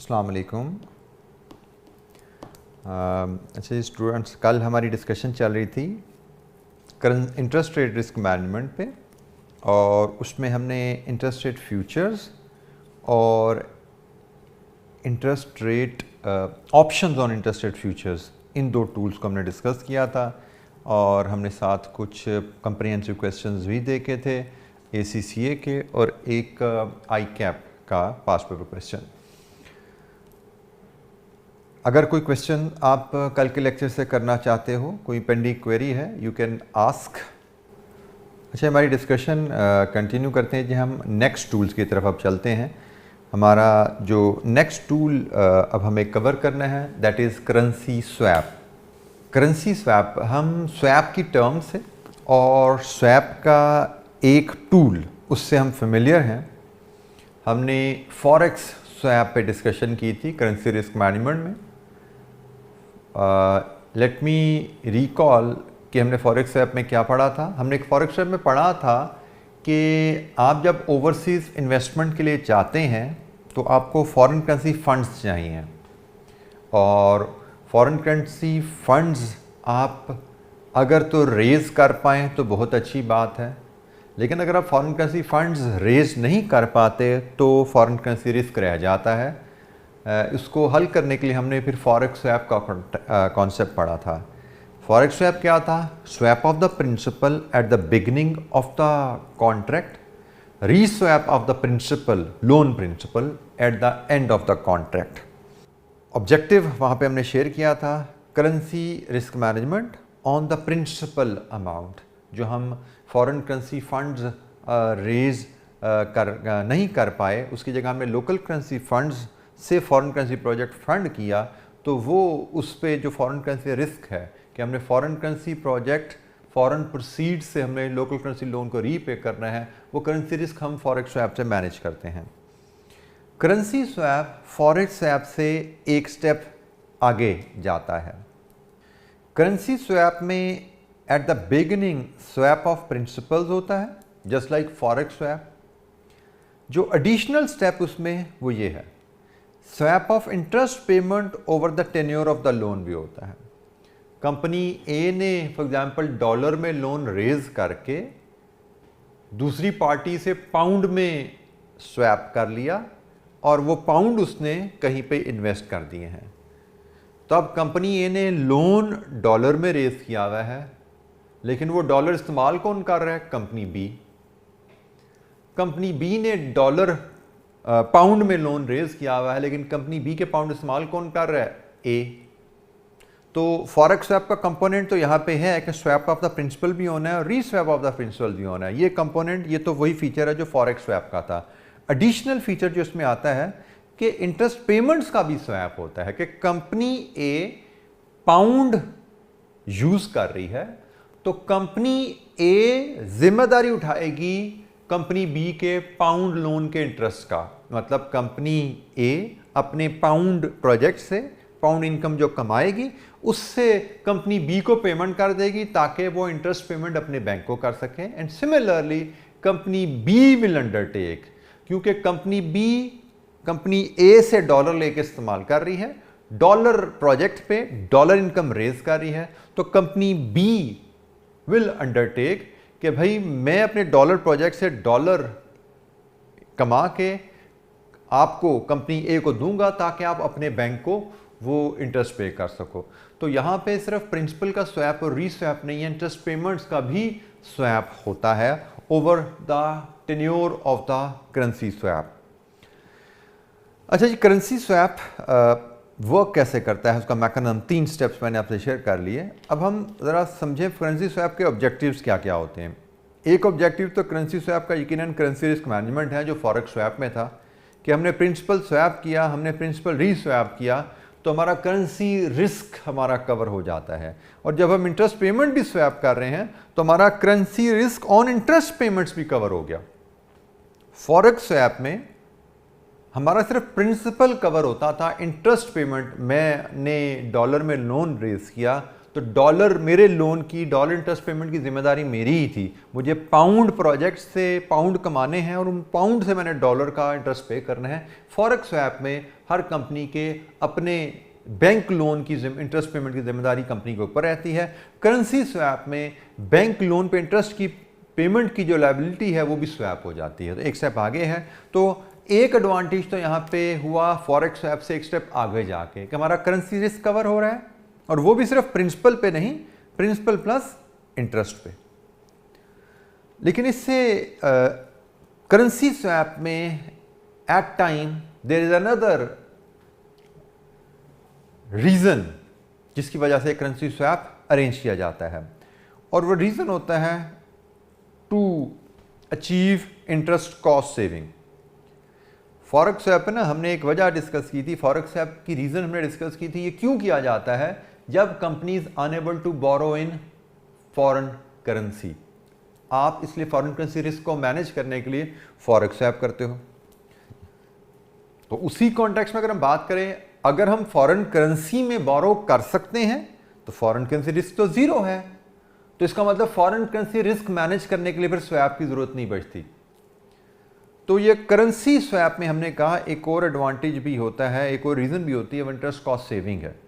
अस्सलाम वालेकुम। अच्छा जी स्टूडेंट्स, कल हमारी डिस्कशन चल रही थी इंटरेस्ट रेट रिस्क मैनेजमेंट पे, और उसमें हमने इंटरेस्ट रेट फ्यूचर्स और interest rate options on interest rate futures, इन दो टूल्स को हमने डिस्कस किया था। और हमने साथ कुछ कंप्रिहेंसिव क्वेश्चंस भी देखे थे, ACCA के और एक ICAP का पास्ट पेपर क्वेश्चन। अगर कोई क्वेश्चन आप कल के लेक्चर से करना चाहते हो, कोई पेंडिंग क्वेरी है, यू कैन आस्क। अच्छा, हमारी डिस्कशन कंटिन्यू करते हैं जी। हम नेक्स्ट टूल्स की तरफ अब चलते हैं। हमारा जो नेक्स्ट टूल अब हमें कवर करना है that is currency swap. Currency swap, हम स्वैप की टर्म से और स्वैप का एक टूल उससे हम फेमिलियर हैं। हमने फॉरेक्स स्वैप पे डिस्कशन की थी करेंसी रिस्क मैनेजमेंट में। लेट मी रिकॉल कि हमने फॉरेक्स स्वैप में क्या पढ़ा था। हमने एक फॉरेक्स स्वैप में पढ़ा था कि आप जब ओवरसीज़ इन्वेस्टमेंट के लिए चाहते हैं तो आपको फॉरेन करेंसी फंड्स चाहिए, और फॉरेन करेंसी फंड्स आप अगर तो रेज़ कर पाएँ तो बहुत अच्छी बात है, लेकिन अगर आप फॉरेन करेंसी फंड्स रेज़ नहीं कर पाते तो फॉरेन करेंसी रिस्क रह जाता है। इसको हल करने के लिए हमने फिर फॉरेक्स स्वैप का कॉन्सेप्ट पढ़ा था। फॉरेक्स स्वैप क्या था? Swap of the principal at the beginning of the contract, reswap of the principal, loan principal, at the end of the contract. Objective वहाँ पे हमने शेयर किया था, currency risk management on the principal amount. जो हम foreign currency funds raise नहीं कर पाए, उसकी जगह हमने लोकल करेंसी फंड्स से फॉरेन करेंसी प्रोजेक्ट फंड किया, तो वो उस पे जो फॉरेन करेंसी रिस्क है कि हमने foreign currency project foreign proceed से हमने लोकल करेंसी लोन को रीपे करना है, वो करेंसी रिस्क हम फॉरेक्स स्वैप से मैनेज करते हैं। करेंसी स्वैप फॉरेक्स स्वैप से एक स्टेप आगे जाता है। करेंसी स्वैप में eight the beginning swap of principles होता है, जस्ट लाइक फॉरेक्स स्वैप। जो एडिशनल स्टेप उसमें वो ये है, swap of interest payment over the tenure of the loan भी होता है। कंपनी ए ने फॉर एग्जांपल डॉलर में लोन रेज करके दूसरी पार्टी से पाउंड में स्वैप कर लिया, और वो पाउंड उसने कहीं पे इन्वेस्ट कर दिए हैं। तो अब कंपनी ए ने लोन डॉलर में रेज किया हुआ है, लेकिन वो डॉलर इस्तेमाल कौन कर रहा है? Company B. कंपनी बी ने डॉलर पाउंड में लोन रेज किया हुआ है, लेकिन कंपनी बी के पाउंड इस्तेमाल कौन कर रहा है? ए। तो फॉरेक्स स्वैप का कंपोनेंट तो यहाँ पे है कि स्वैप ऑफ द प्रिंसिपल भी होना है और रीस्वैप ऑफ द प्रिंसिपल भी होना है। ये कंपोनेंट, ये तो वही फीचर है जो फॉरेक्स स्वैप का था। एडिशनल फीचर जो इसमें आता है कि इंटरेस्ट पेमेंट्स का भी स्वैप होता है, कि कंपनी ए पाउंड यूज कर रही है तो कंपनी ए जिम्मेदारी उठाएगी कंपनी बी के पाउंड लोन के इंटरेस्ट का। मतलब कंपनी ए अपने पाउंड प्रोजेक्ट से पाउंड इनकम जो कमाएगी उससे कंपनी बी को पेमेंट कर देगी ताकि वो इंटरेस्ट पेमेंट अपने बैंक को कर सके। And similarly company B will undertake, क्योंकि कंपनी बी कंपनी ए से डॉलर लेके इस्तेमाल कर रही है, डॉलर प्रोजेक्ट पे डॉलर इनकम रेज कर रही है, तो कंपनी बी विल अंडरटेक कि भाई मैं अपने डॉलर प्रोजेक्ट से डॉलर कमा के आपको कंपनी ए को दूंगा ताकि आप अपने बैंक को वो इंटरेस्ट पे कर सको। तो यहाँ पे सिर्फ प्रिंसिपल का स्वैप और रीस्वैप नहीं है, इंटरेस्ट पेमेंट्स का भी स्वैप होता है over the tenure of the currency swap. अच्छा जी, करेंसी स्वैप वर्क कैसे करता है, उसका मैकेनिज्म, 3 स्टेप्स मैंने आपसे शेयर कर लिए। अब हम ज़रा समझें करेंसी स्वैप के ऑब्जेक्टिव्स क्या क्या होते हैं। एक ऑब्जेक्टिव तो करेंसी स्वैप का यकीनन करेंसी रिस्क मैनेजमेंट है, जो फॉरेक्स स्वैप में था कि हमने प्रिंसिपल स्वैप किया, हमने प्रिंसिपल रीस्वैप किया, तो हमारा करेंसी रिस्क हमारा कवर हो जाता है। और जब हम इंटरेस्ट पेमेंट भी स्वैप कर रहे हैं तो हमारा currency risk on interest payments भी कवर हो गया। फॉरेक्स स्वैप में हमारा सिर्फ प्रिंसिपल कवर होता था, इंटरेस्ट पेमेंट, मैंने डॉलर में लोन रेज किया तो डॉलर मेरे लोन की डॉलर इंटरेस्ट पेमेंट की जिम्मेदारी मेरी ही थी। मुझे पाउंड प्रोजेक्ट से पाउंड कमाने हैं और उन पाउंड से मैंने डॉलर का इंटरेस्ट पे करना है। फॉरेक्स स्वैप में हर कंपनी के अपने बैंक लोन की इंटरेस्ट पेमेंट की जिम्मेदारी कंपनी के ऊपर रहती है। करेंसी स्वैप में बैंक लोन पे इंटरेस्ट की पेमेंट की जो लायबिलिटी है वो भी स्वैप हो जाती है, तो एक स्टेप आगे है। तो एक एडवांटेज तो यहाँ पे हुआ फॉरेक्स स्वैप से एक स्टेप आगे जाके कि हमारा करेंसी रिस्क कवर हो रहा है, और वो भी सिर्फ प्रिंसिपल पे नहीं, प्रिंसिपल प्लस इंटरेस्ट पे। लेकिन इससे करेंसी स्वैप में at time there is another reason जिसकी वजह से करेंसी स्वैप अरेंज किया जाता है, और वो रीजन होता है to achieve interest cost saving. Forex swap पे ना हमने एक वजह डिस्कस की थी, फॉरेक्स स्वैप की रीजन हमने डिस्कस की थी, ये क्यों किया जाता है जब companies unable to borrow in foreign currency. आप इसलिए फॉरेन करेंसी रिस्क को मैनेज करने के लिए फॉरेक्स स्वैप करते हो। तो उसी कॉन्टेक्स्ट में अगर हम बात करें, अगर हम फॉरेन करेंसी में बोरो कर सकते हैं तो फॉरेन करेंसी रिस्क तो जीरो है, तो इसका मतलब फॉरेन करेंसी रिस्क मैनेज करने के लिए फिर स्वैप की जरूरत नहीं बचती। तो ये करेंसी स्वैप में हमने कहा एक और एडवांटेज भी होता है, एक और रीजन भी होती है, वो इंटरेस्ट कॉस्ट सेविंग है।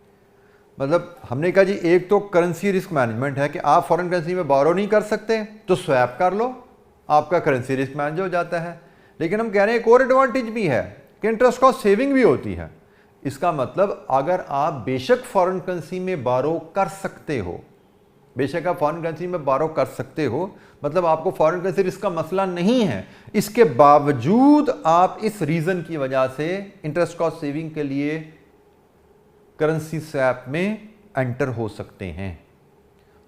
मतलब हमने कहा जी एक तो करेंसी रिस्क मैनेजमेंट है कि आप फॉरेन करेंसी में बोरो नहीं कर सकते तो स्वैप कर लो, आपका करेंसी रिस्क मैनेज हो जाता है। लेकिन हम कह रहे हैं एक और एडवांटेज भी है कि इंटरेस्ट कॉस्ट सेविंग भी होती है। इसका मतलब अगर आप बेशक फॉरेन करेंसी में बोरो कर सकते हो, बेशक आप फॉरेन करेंसी में बोरो कर सकते हो, मतलब आपको फॉरेन करेंसी रिस्क का मसला नहीं है, इसके बावजूद आप इस रीजन की वजह से इंटरेस्ट कॉस्ट सेविंग के लिए करेंसी स्वैप में एंटर हो सकते हैं।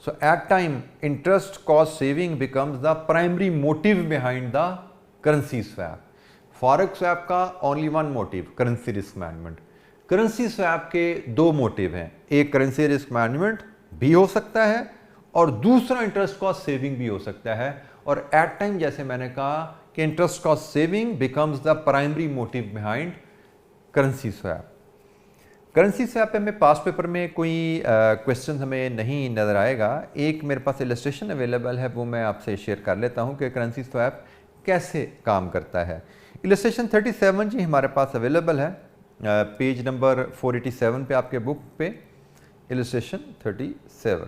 So at time interest cost saving becomes the primary motive behind the currency swap. Forex swap का only one motive currency risk management. Currency swap के दो मोटिव हैं, एक करेंसी रिस्क मैनेजमेंट भी हो सकता है और दूसरा इंटरेस्ट कॉस्ट सेविंग भी हो सकता है। और एट टाइम जैसे मैंने कहा कि interest cost saving becomes the primary motive behind currency swap. Currency swap पे हमें पास पेपर में कोई क्वेश्चन हमें नहीं नज़र आएगा। एक मेरे पास इलस्ट्रेशन अवेलेबल है, वो मैं आपसे शेयर कर लेता हूँ कि करेंसी स्वैप कैसे काम करता है। इलस्ट्रेशन 37 जी हमारे पास अवेलेबल है, पेज नंबर 487 पे आपके बुक पे इलस्ट्रेशन 37।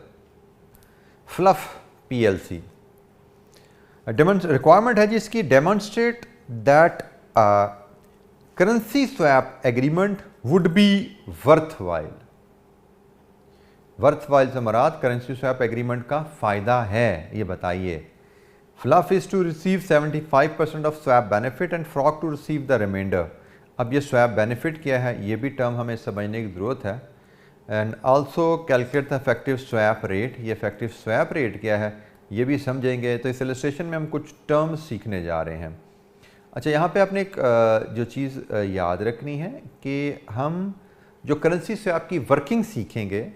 फ्लफ पीएलसी रिक्वायरमेंट है जिसकी demonstrate that currency swap agreement would be worthwhile. Worthwhile से मुराद करेंसी स्वैप एग्रीमेंट का फायदा है, ये बताइए। Fluff is to receive 75% of swap benefit and Frock to receive the remainder. अब ये स्वैप बेनिफिट क्या है ये भी टर्म हमें समझने की ज़रूरत है। And also calculate the effective swap rate, ये इफेक्टिव स्वैप रेट क्या है ये भी समझेंगे। तो इस इलस्ट्रेशन में हम कुछ टर्म्स सीखने जा रहे हैं। अच्छा, यहाँ पे आपने एक जो चीज़ याद रखनी है कि हम जो करेंसी स्वैप की वर्किंग सीखेंगे,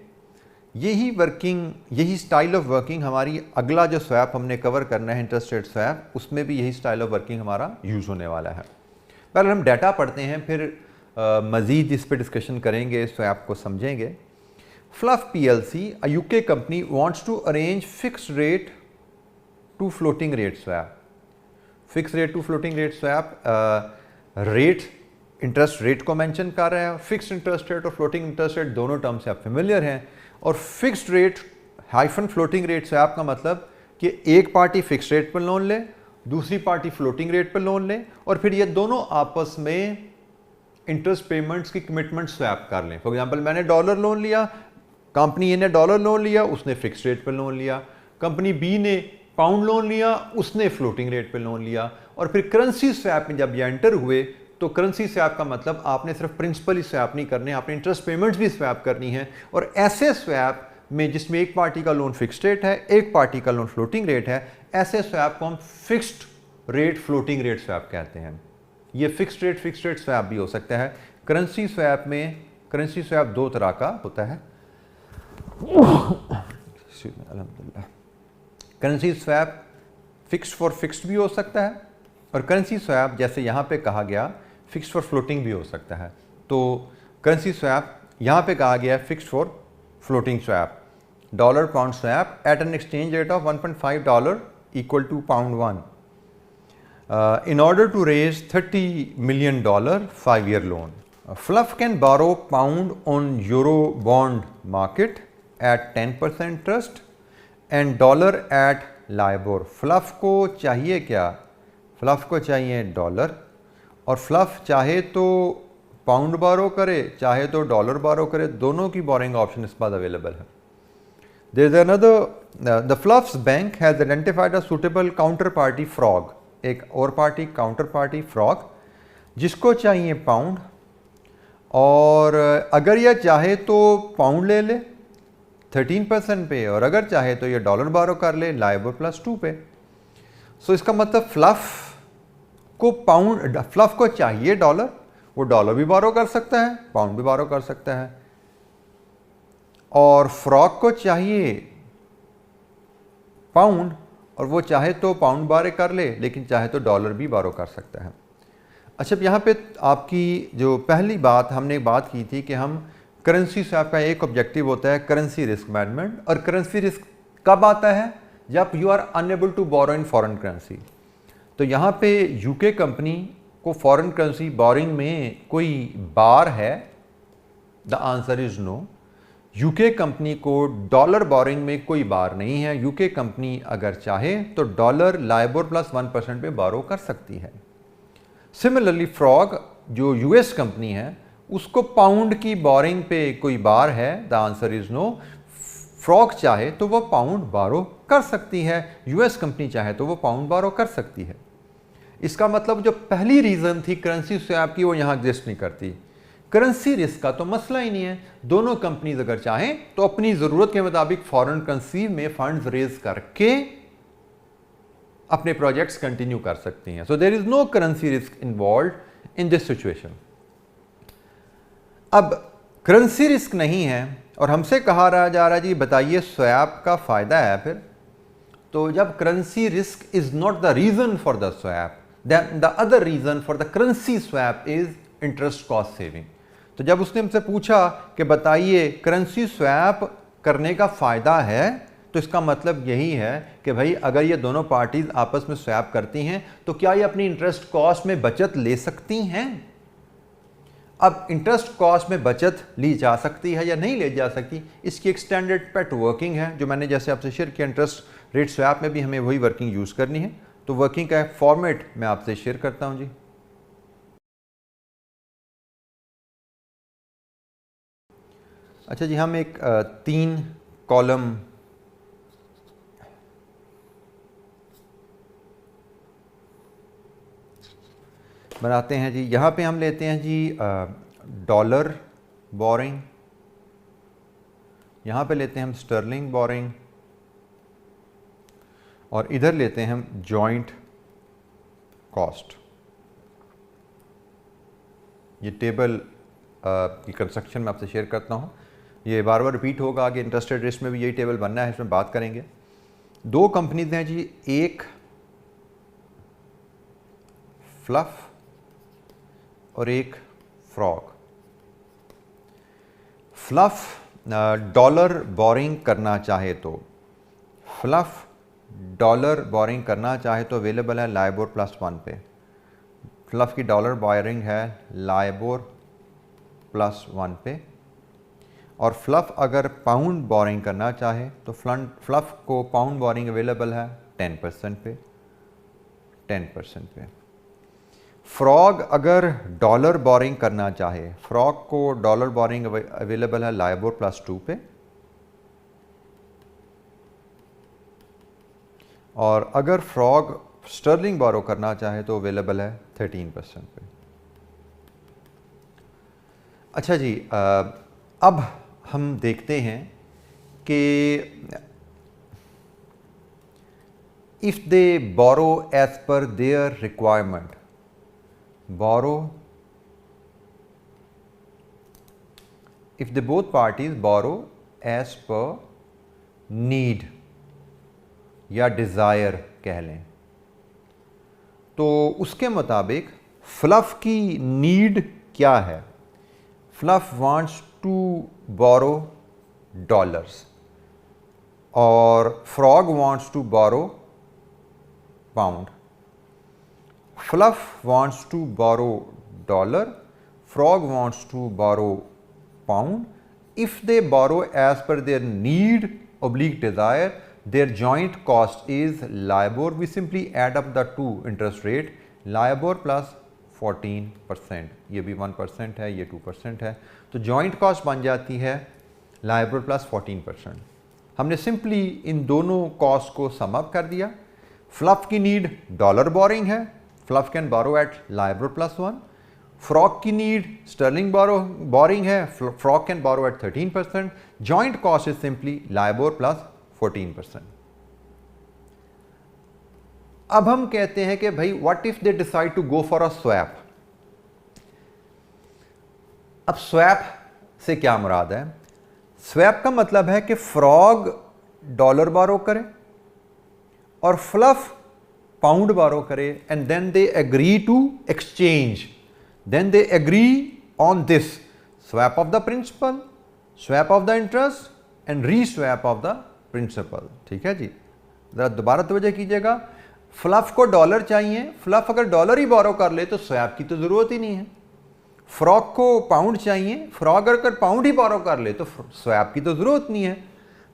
यही स्टाइल ऑफ वर्किंग हमारी अगला जो स्वैप हमने कवर करना है इंटरेस्ट रेट स्वैप, उसमें भी यही स्टाइल ऑफ वर्किंग हमारा यूज़ होने वाला है। पहले हम डाटा पढ़ते हैं, फिर मज़ीद इस पर डिस्कशन करेंगे, स्वैप को समझेंगे। Fluff PLC, a UK company wants to arrange fixed rate to floating rate swap. Fix rate to floating rate swap, rate interest rate को मेंशन कर रहा है। फिक्स्ड इंटरेस्ट रेट और फ्लोटिंग इंटरेस्ट रेट दोनों term से आप familiar हैं। और fixed rate hyphen floating rate swap का मतलब कि एक पार्टी फिक्स रेट पर लोन ले, दूसरी पार्टी फ्लोटिंग रेट पर लोन ले, और फिर ये दोनों आपस में इंटरेस्ट पेमेंट्स की कमिटमेंट स्वैप कर लें। फॉर एग्जांपल मैंने डॉलर लोन लिया, कंपनी ए ने डॉलर लोन लिया, उसने फिक्स रेट पर लोन लिया। कंपनी बी ने पाउंड लोन लिया, उसने फ्लोटिंग रेट पर लोन लिया। और फिर करेंसी स्वैप में जब ये एंटर हुए तो करेंसी स्वैप का मतलब आपने सिर्फ प्रिंसिपल ही स्वैप नहीं करने, आपने इंटरेस्ट पेमेंट्स भी स्वैप करनी है। और ऐसे स्वैप में जिसमें एक पार्टी का लोन फिक्स्ड रेट है, एक पार्टी का लोन फ्लोटिंग रेट है, ऐसे स्वैप को हम fixed rate floating rate swap कहते हैं। ये फिक्स्ड रेट स्वैप भी हो सकता है। करेंसी स्वैप में करेंसी स्वैप दो तरह का होता है। अल्हम्दुलिल्लाह। Currency swap fixed for fixed भी हो सकता है, और करेंसी स्वैप जैसे यहाँ पे कहा गया फिक्स्ड फॉर फ्लोटिंग भी हो सकता है। तो करेंसी स्वैप यहाँ पे कहा गया है fixed for floating swap. dollar pound swap at an exchange rate of $1.5 equal to £1 in order to raise $30 million 5-year loan. Fluff can borrow pound on euro bond market at 10% interest and dollar at LIBOR. Fluff को चाहिए क्या? Fluff को चाहिए dollar, और fluff चाहे तो pound बारो करे चाहे तो डॉलर बारो करे, दोनों की बोरिंग ऑप्शन इस बाद अवेलेबल है. There is another, the Fluff's bank has identified a suitable counterparty frog, एक और पार्टी काउंटर फ्रॉग जिसको चाहिए पाउंड, और अगर यह चाहे तो पाउंड ले ले 13% पे, और अगर चाहे तो ये डॉलर बारो कर ले लाइबर +2 पे. सो इसका मतलब फ्लफ को चाहिए डॉलर, वो डॉलर भी बारो कर सकता है, पाउंड भी बारो कर सकता है, और फ्रॉग को चाहिए पाउंड, और वो चाहे तो पाउंड बारे कर ले लेकिन चाहे तो डॉलर भी बारो कर सकता है. अच्छा, अब यहाँ पे आपकी जो पहली बात हमने बात की थी कि हम करेंसी स्वैप का एक ऑब्जेक्टिव होता है करेंसी रिस्क मैनेजमेंट, और करेंसी रिस्क कब आता है? जब you are unable to borrow in foreign currency. तो यहाँ पे यूके कंपनी को फॉरेन करेंसी बोरिंग में कोई बार है? The answer is no. UK company को डॉलर बोरिंग में कोई बार नहीं है. यूके कंपनी अगर चाहे तो डॉलर लाइबोर +1% पे बोरो कर सकती है. सिमिलरली फ्रॉग जो यूएस कंपनी है उसको पाउंड की बोरिंग पे कोई बार है? The answer is no. Frog चाहे तो वो पाउंड बारो कर सकती है, यूएस कंपनी चाहे तो वो पाउंड बारो कर सकती है. इसका मतलब जो पहली रीज़न थी करेंसी स्वैप की वो यहाँ एग्जिस्ट नहीं करती. करेंसी रिस्क का तो मसला ही नहीं है. दोनों कंपनीज अगर चाहें तो अपनी ज़रूरत के मुताबिक फॉरेन करेंसी में फंड्स रेज करके अपने प्रोजेक्ट्स कंटिन्यू कर सकती हैं. So there is no currency risk involved in this situation. अब करेंसी रिस्क नहीं है और हमसे कहा जा रहा है जी बताइए स्वैप का फ़ायदा है फिर. तो जब currency risk is not the reason for the swap, then the other reason for the currency swap is interest cost saving. तो जब उसने हमसे पूछा कि बताइए करेंसी स्वैप करने का फ़ायदा है, तो इसका मतलब यही है कि भाई अगर ये दोनों पार्टीज आपस में स्वैप करती हैं तो क्या ये अपनी इंटरेस्ट कॉस्ट में बचत ले सकती हैं? अब इंटरेस्ट कॉस्ट में बचत ली जा सकती है या नहीं ले जा सकती, इसकी एक स्टैंडर्ड पेट वर्किंग है जो मैंने जैसे आपसे शेयर किया. इंटरेस्ट रेट स्वैप में भी हमें वही वर्किंग यूज़ करनी है. तो वर्किंग का फॉर्मेट मैं आपसे शेयर करता हूं जी. अच्छा जी, हम एक 3 कॉलम बनाते हैं जी. यहाँ पे हम लेते हैं जी डॉलर बोरिंग, यहाँ पे लेते हैं हम स्टर्लिंग बोरिंग, और इधर लेते हैं हम जॉइंट कॉस्ट. ये टेबल की कंस्ट्रक्शन मैं आपसे शेयर करता हूँ. ये बार बार रिपीट होगा आगे. इंटरेस्ट रेट रिस्क में भी यही टेबल बनना है, इसमें बात करेंगे. 2 कंपनीज हैं जी, एक फ्लफ और एक फ्रॉग. फ्लफ डॉलर बोरिंग करना चाहे तो अवेलेबल है लाइबोर +1 पे. फ्लफ की डॉलर बोरिंग है लाइबोर +1 पे. और फ्लफ अगर पाउंड बोरिंग करना चाहे तो फ्लफ को पाउंड बोरिंग अवेलेबल है 10% पे. फ्रॉग अगर डॉलर बोरिंग करना चाहे, फ्रॉग को डॉलर बोरिंग अवेलेबल है लाइबोर +2 पे. और अगर फ्रॉग स्टर्लिंग बोरो करना चाहे तो अवेलेबल है 13% पे. अच्छा जी, अब हम देखते हैं कि if they borrow as per their requirement, if they both parties borrow as per need या डिज़ायर कह लें, तो उसके मुताबिक फ्लफ की नीड क्या है? Fluff wants to borrow dollars. और Frog wants to borrow pound, Fluff wants to borrow dollar, Frog wants to borrow pound. If they borrow as per their need oblique desire, their joint cost is LIBOR. We simply add up the two interest rate, LIBOR plus 14%. ये भी 1% है, ये 2% है, तो joint cost बन जाती है LIBOR plus 14%. हमने सिंपली इन दोनों कॉस्ट को सम अप कर दिया. फ्लफ की नीड डॉलर बोरिंग है, Fluff can borrow at LIBOR plus 1. Frock की नीड स्टर्लिंग बोरिंग है, Frock can borrow at 13%. Joint cost is simply LIBOR plus 14%. अब हम कहते हैं कि भाई what if they decide to go for a swap. अब स्वैप से क्या मुराद है? स्वैप का मतलब है कि फ्रॉग डॉलर बोरो करे और फ्लफ पाउंड बोरो करे, and then they agree to exchange. Then they agree on this swap of the principal, swap of the interest and re-swap of the principal. ठीक है जी, जरा दोबारा तवज्जो कीजिएगा. फ्लफ को डॉलर चाहिए, फ्लफ अगर डॉलर ही बोरो कर ले तो स्वैप की तो जरूरत ही नहीं है. फ्रॉक को पाउंड चाहिए, फ्रॉक अगर पाउंड ही बोरो कर ले तो स्वैप की तो जरूरत नहीं है.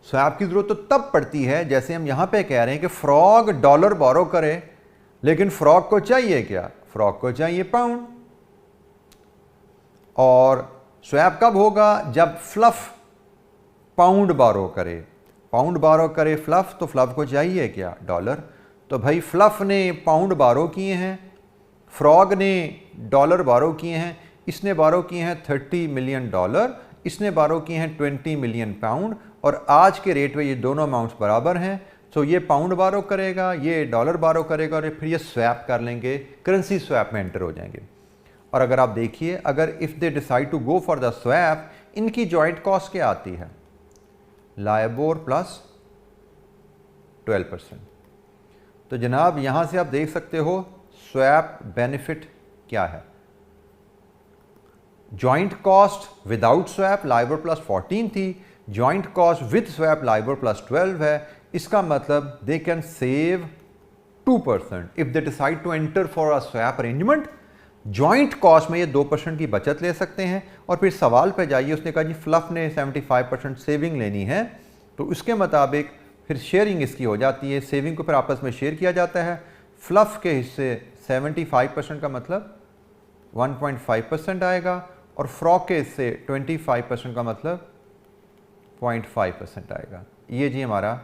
स्वैप की जरूरत तो तब पड़ती है जैसे हम यहां पे कह रहे हैं कि फ्रॉक डॉलर बोरो करे, लेकिन फ्रॉक को चाहिए क्या? फ्रॉक को चाहिए पाउंड. और स्वैप कब होगा? जब फ्लफ पाउंड बोरो करे. पाउंड बोरो करे फ्लफ, तो फ्लफ को चाहिए क्या? डॉलर. तो भाई फ्लफ ने पाउंड बोरो किए हैं, फ्रॉग ने डॉलर बोरो किए हैं. इसने बोरो किए हैं $30 मिलियन, इसने बोरो किए हैं $20 मिलियन पाउंड, और आज के रेट में ये दोनों अमाउंट्स बराबर हैं. तो ये पाउंड बोरो करेगा, ये डॉलर बोरो करेगा, और फिर ये स्वैप कर लेंगे, करेंसी स्वैप में एंटर हो जाएंगे. और अगर आप देखिए, अगर if they decide to go for the swap, इनकी जॉइंट कॉस्ट क्या आती है? LIBOR plus 12%. तो जनाब यहां से आप देख सकते हो स्वैप बेनिफिट क्या है. Joint cost without swap LIBOR plus 14 थी, joint cost with swap LIBOR plus 12 है. इसका मतलब they can save 2% if they decide to enter for a swap arrangement. Joint cost में ये 2% की बचत ले सकते हैं. और फिर सवाल पे जाइए, उसने कहा जी फ्लफ ने 75% सेविंग लेनी है, तो उसके मुताबिक फिर शेयरिंग इसकी हो जाती है. सेविंग को फिर आपस में शेयर किया जाता है. फ्लफ के हिस्से 75% का मतलब 1.5% आएगा, और फ्रॉक के हिस्से 25% का मतलब 0.5% आएगा. ये जी हमारा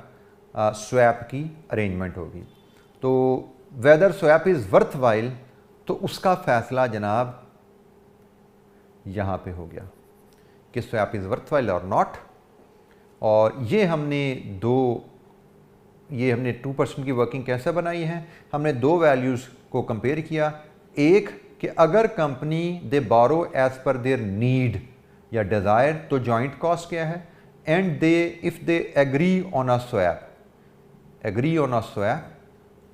स्वैप की अरेंजमेंट होगी. तो whether swap is worthwhile, तो उसका फैसला जनाब यहाँ पे हो गया कि स्वैप इज़ वर्थवाइल और नॉट. और ये हमने 2% की वर्किंग कैसे बनाई है? हमने दो वैल्यूज़ को कंपेयर किया. एक कि अगर company they borrow as per their need या डिज़ायर, तो जॉइंट कॉस्ट क्या है? And they if they agree on a swap,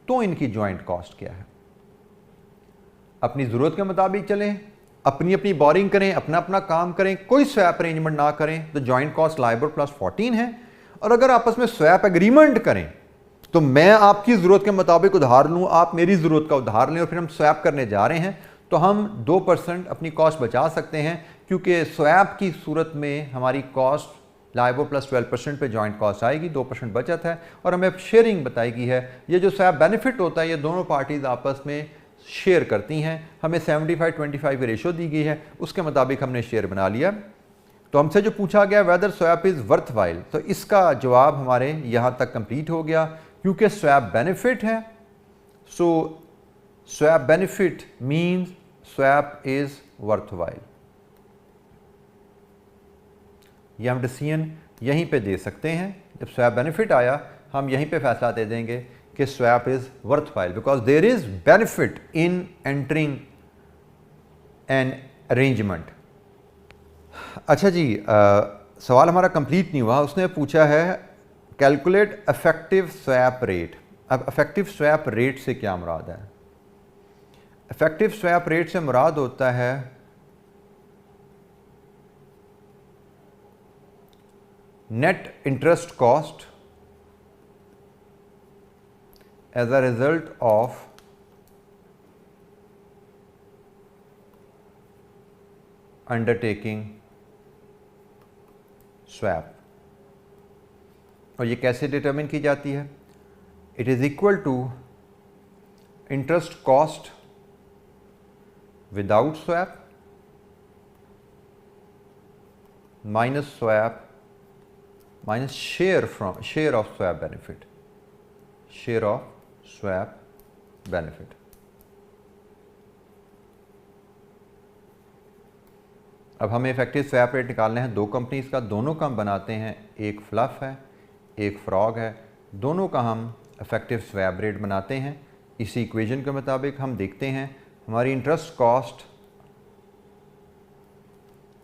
तो इनकी जॉइंट कॉस्ट क्या है? अपनी ज़रूरत के मुताबिक चलें, अपनी अपनी बोरिंग करें, अपना अपना काम करें, कोई स्वैप अरेंजमेंट ना करें, तो जॉइंट कॉस्ट LIBOR plus 14 है. और अगर आपस में स्वैप एग्रीमेंट करें, तो मैं आपकी ज़रूरत के मुताबिक उधार लूँ, आप मेरी ज़रूरत का उधार लें, और फिर हम स्वैप करने जा रहे हैं, तो हम 2% अपनी कॉस्ट बचा सकते हैं. क्योंकि स्वैप की सूरत में हमारी कॉस्ट LIBOR plus 12% पे जॉइंट कॉस्ट आएगी, 2% बचत है, और हमें शेयरिंग बताई गई है. ये जो स्वैप बेनिफिट होता है, ये दोनों पार्टीज आपस में शेयर करती हैं. हमें 75-25 की रेशो दी गई है, उसके मुताबिक हमने शेयर बना लिया. तो हमसे जो पूछा गया whether swap is worthwhile, तो इसका जवाब हमारे यहाँ तक कंप्लीट हो गया. क्योंकि स्वैप बेनिफिट है, so swap benefit means swap is worthwhile. ये हम डिसीजन यहीं पे दे सकते हैं. जब स्वैप बेनिफिट आया, हम यहीं पे फैसला दे देंगे कि swap is worthwhile because there is benefit in entering an arrangement. अच्छा जी, सवाल हमारा कंप्लीट नहीं हुआ. उसने पूछा है कैलकुलेट इफेक्टिव स्वैप रेट. अब इफेक्टिव स्वैप रेट से क्या मुराद है? इफेक्टिव स्वैप रेट से मुराद होता है net interest cost as a result of undertaking swap। और ये कैसे डिटरमिन की जाती है? It is equal to interest cost without swap minus swap minus share of swap benefit, share of swap benefit. अब हमें इफेक्टिव स्वैप रेट निकालना है दो कंपनीज का, दोनों का हम बनाते हैं, एक फ्लफ है एक फ्रॉग है, दोनों का हम इफेक्टिव स्वैप रेट बनाते हैं। इसी इक्वेशन के मुताबिक हम देखते हैं हमारी इंटरेस्ट कॉस्ट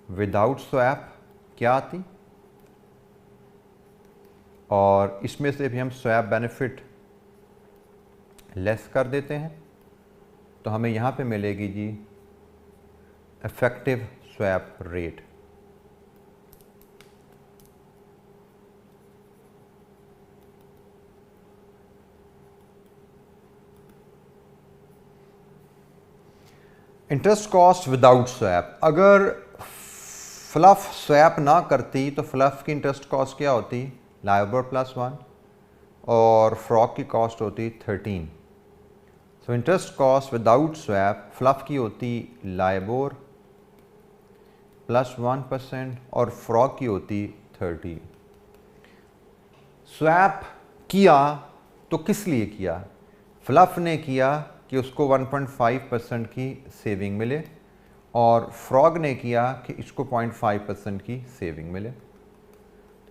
विदाउट स्वैप क्या आती, और इसमें से भी हम स्वैप बेनिफिट लेस कर देते हैं, तो हमें यहाँ पे मिलेगी जी effective swap rate. Interest cost without swap, अगर फ्लफ स्वैप ना करती तो फ्लफ की इंटरेस्ट कॉस्ट क्या होती? लाइबोर +1 और फ्रॉग की कॉस्ट होती 13। So interest cost without swap fluff की होती लाइबोर +1% और फ्रॉग की होती 30। स्वैप किया तो किस लिए किया? फ्लफ ने किया कि उसको 1.5% की सेविंग मिले, और फ्रॉग ने किया कि इसको 0.5% की सेविंग मिले।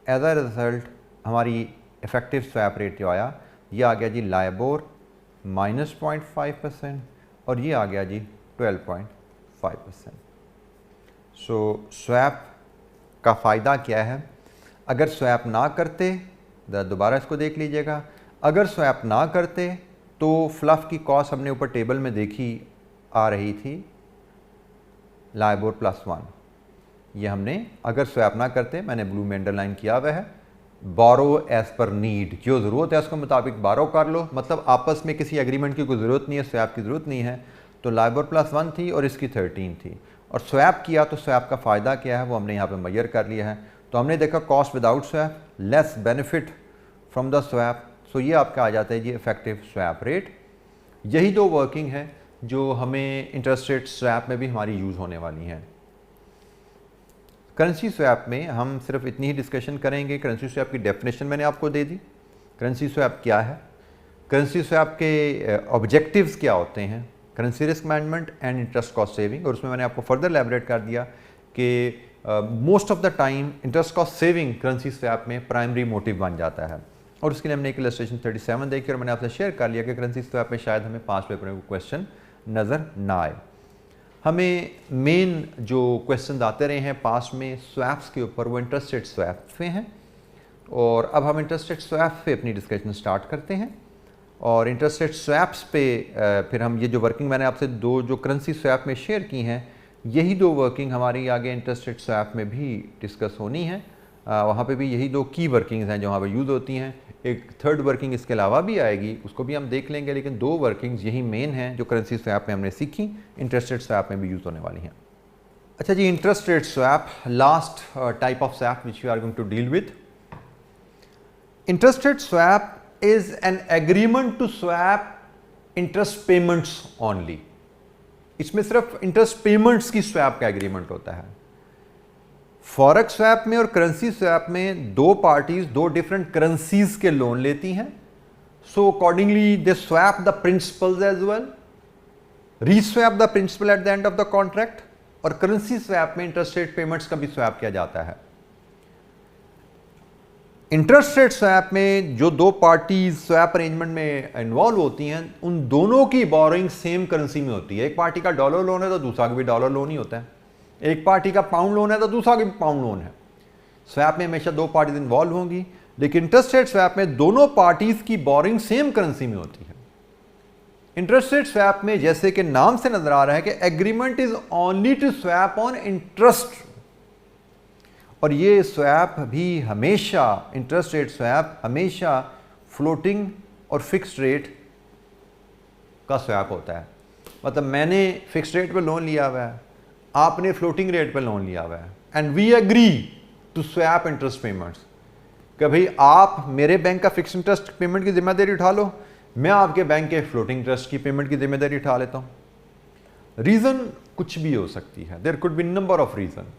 एज अ रिजल्ट हमारी इफेक्टिव स्वैप रेट जो आया, ये आ गया जी लाइबोर -0.5% और ये आ गया जी 12.5%। सो स्वैप का फ़ायदा क्या है? अगर स्वैप ना करते, दोबारा इसको देख लीजिएगा, अगर स्वैप ना करते तो फ्लफ की कॉस्ट हमने ऊपर टेबल में देखी आ रही थी लाइबोर +1। ये हमने अगर स्वैप ना करते, मैंने ब्लू में अंडरलाइन किया हुआ है, बोरो एज पर नीड, जो ज़रूरत है उसके मुताबिक बोरो कर लो, मतलब आपस में किसी एग्रीमेंट की कोई ज़रूरत नहीं है, स्वैप की ज़रूरत नहीं है। तो लाइबोर +1 थी और इसकी 13 थी, और स्वैप किया तो स्वैप का फ़ायदा क्या है वो हमने यहाँ पे मेजर कर लिया है। तो हमने देखा cost without swap less benefit from the swap, so ये आपका आ जाता है जी इफेक्टिव स्वैप रेट। यही दो वर्किंग है जो हमें इंटरेस्ट रेट स्वैप में भी हमारी यूज़ होने वाली हैं। करेंसी स्वैप में हम सिर्फ इतनी ही डिस्कशन करेंगे। करेंसी स्वैप की डेफिनेशन मैंने आपको दे दी। करेंसी स्वैप क्या है, करेंसी स्वैप के ऑब्जेक्टिव्स क्या होते हैं, currency risk management and interest cost saving, और उसमें मैंने आपको फर्दर एलैबोरेट कर दिया कि most of the time interest cost saving currency swap में प्राइमरी मोटिव बन जाता है। और उसके लिए हमने एक इलस्ट्रेशन 37 देखी और मैंने आपसे शेयर कर लिया कि करेंसी स्वैप में शायद हमें 5 पेपर में क्वेश्चन नज़र ना आए। हमें मेन जो क्वेश्चन आते रहे हैं पास में स्वैप्स के ऊपर, वो इंटरेस्ट रेट स्वैप पे हैं, और अब हम इंटरेस्ट रेट स्वैप पे अपनी डिस्कशन स्टार्ट करते हैं। और इंटरेस्ट रेट स्वैप्स पे फिर हम ये जो वर्किंग मैंने आपसे दो जो करेंसी स्वैप में शेयर की हैं, यही दो वर्किंग हमारी आगे इंटरेस्ट रेट स्वैप में भी डिस्कस होनी है। वहाँ पे भी यही दो की वर्किंग्स हैं जो वहाँ पर यूज़ होती हैं। एक थर्ड वर्किंग इसके अलावा भी आएगी, उसको भी हम देख लेंगे, लेकिन दो वर्किंग्स यही मेन हैं जो करेंसी स्वैप में हमने सीखी, इंटरेस्ट रेट स्वैप में भी यूज़ होने वाली हैं। अच्छा जी, interest rate swap, last type of swap which we are going to deal with. Interest rate swap is an agreement to swap interest payments only। इसमें सिर्फ इंटरेस्ट पेमेंट्स की स्वैप का एग्रीमेंट होता है। फॉरेक्स स्वैप में और currency swap में दो पार्टीज दो डिफरेंट करेंसीज के लोन लेती हैं, so accordingly they swap the principals as well, reswap the principal at the end of the contract. और करेंसी स्वैप में इंटरेस्ट रेट पेमेंट्स का भी स्वैप किया जाता है। इंटरेस्ट रेट स्वैप में जो दो पार्टीज स्वैप अरेंजमेंट में इन्वॉल्व होती हैं, उन दोनों की बोरोइंग सेम करेंसी में होती है। एक पार्टी का डॉलर लोन है तो दूसरा का भी डॉलर लोन ही होता है, एक पार्टी का पाउंड लोन है तो दूसरा का भी पाउंड लोन है। स्वैप में हमेशा दो पार्टीज इन्वॉल्व होंगी, लेकिन इंटरेस्ट रेट स्वैप में दोनों पार्टीज की बोरोइंग सेम करेंसी में होती है। इंटरेस्ट रेट स्वैप में जैसे कि नाम से नजर आ रहा है कि agreement is only to swap on interest, और ये स्वैप भी हमेशा, इंटरेस्ट रेट स्वैप हमेशा फ्लोटिंग और फिक्स्ड रेट का स्वैप होता है। मतलब मैंने फिक्स रेट पे लोन लिया हुआ है, आपने फ्लोटिंग रेट पे लोन लिया हुआ है, and we agree to swap interest payments. कि भाई आप मेरे बैंक का फिक्स इंटरेस्ट पेमेंट की जिम्मेदारी उठा लो, मैं आपके बैंक के फ्लोटिंग इंटरेस्ट की पेमेंट की जिम्मेदारी उठा लेता हूं। रीजन कुछ भी हो सकती है, there could be number of reason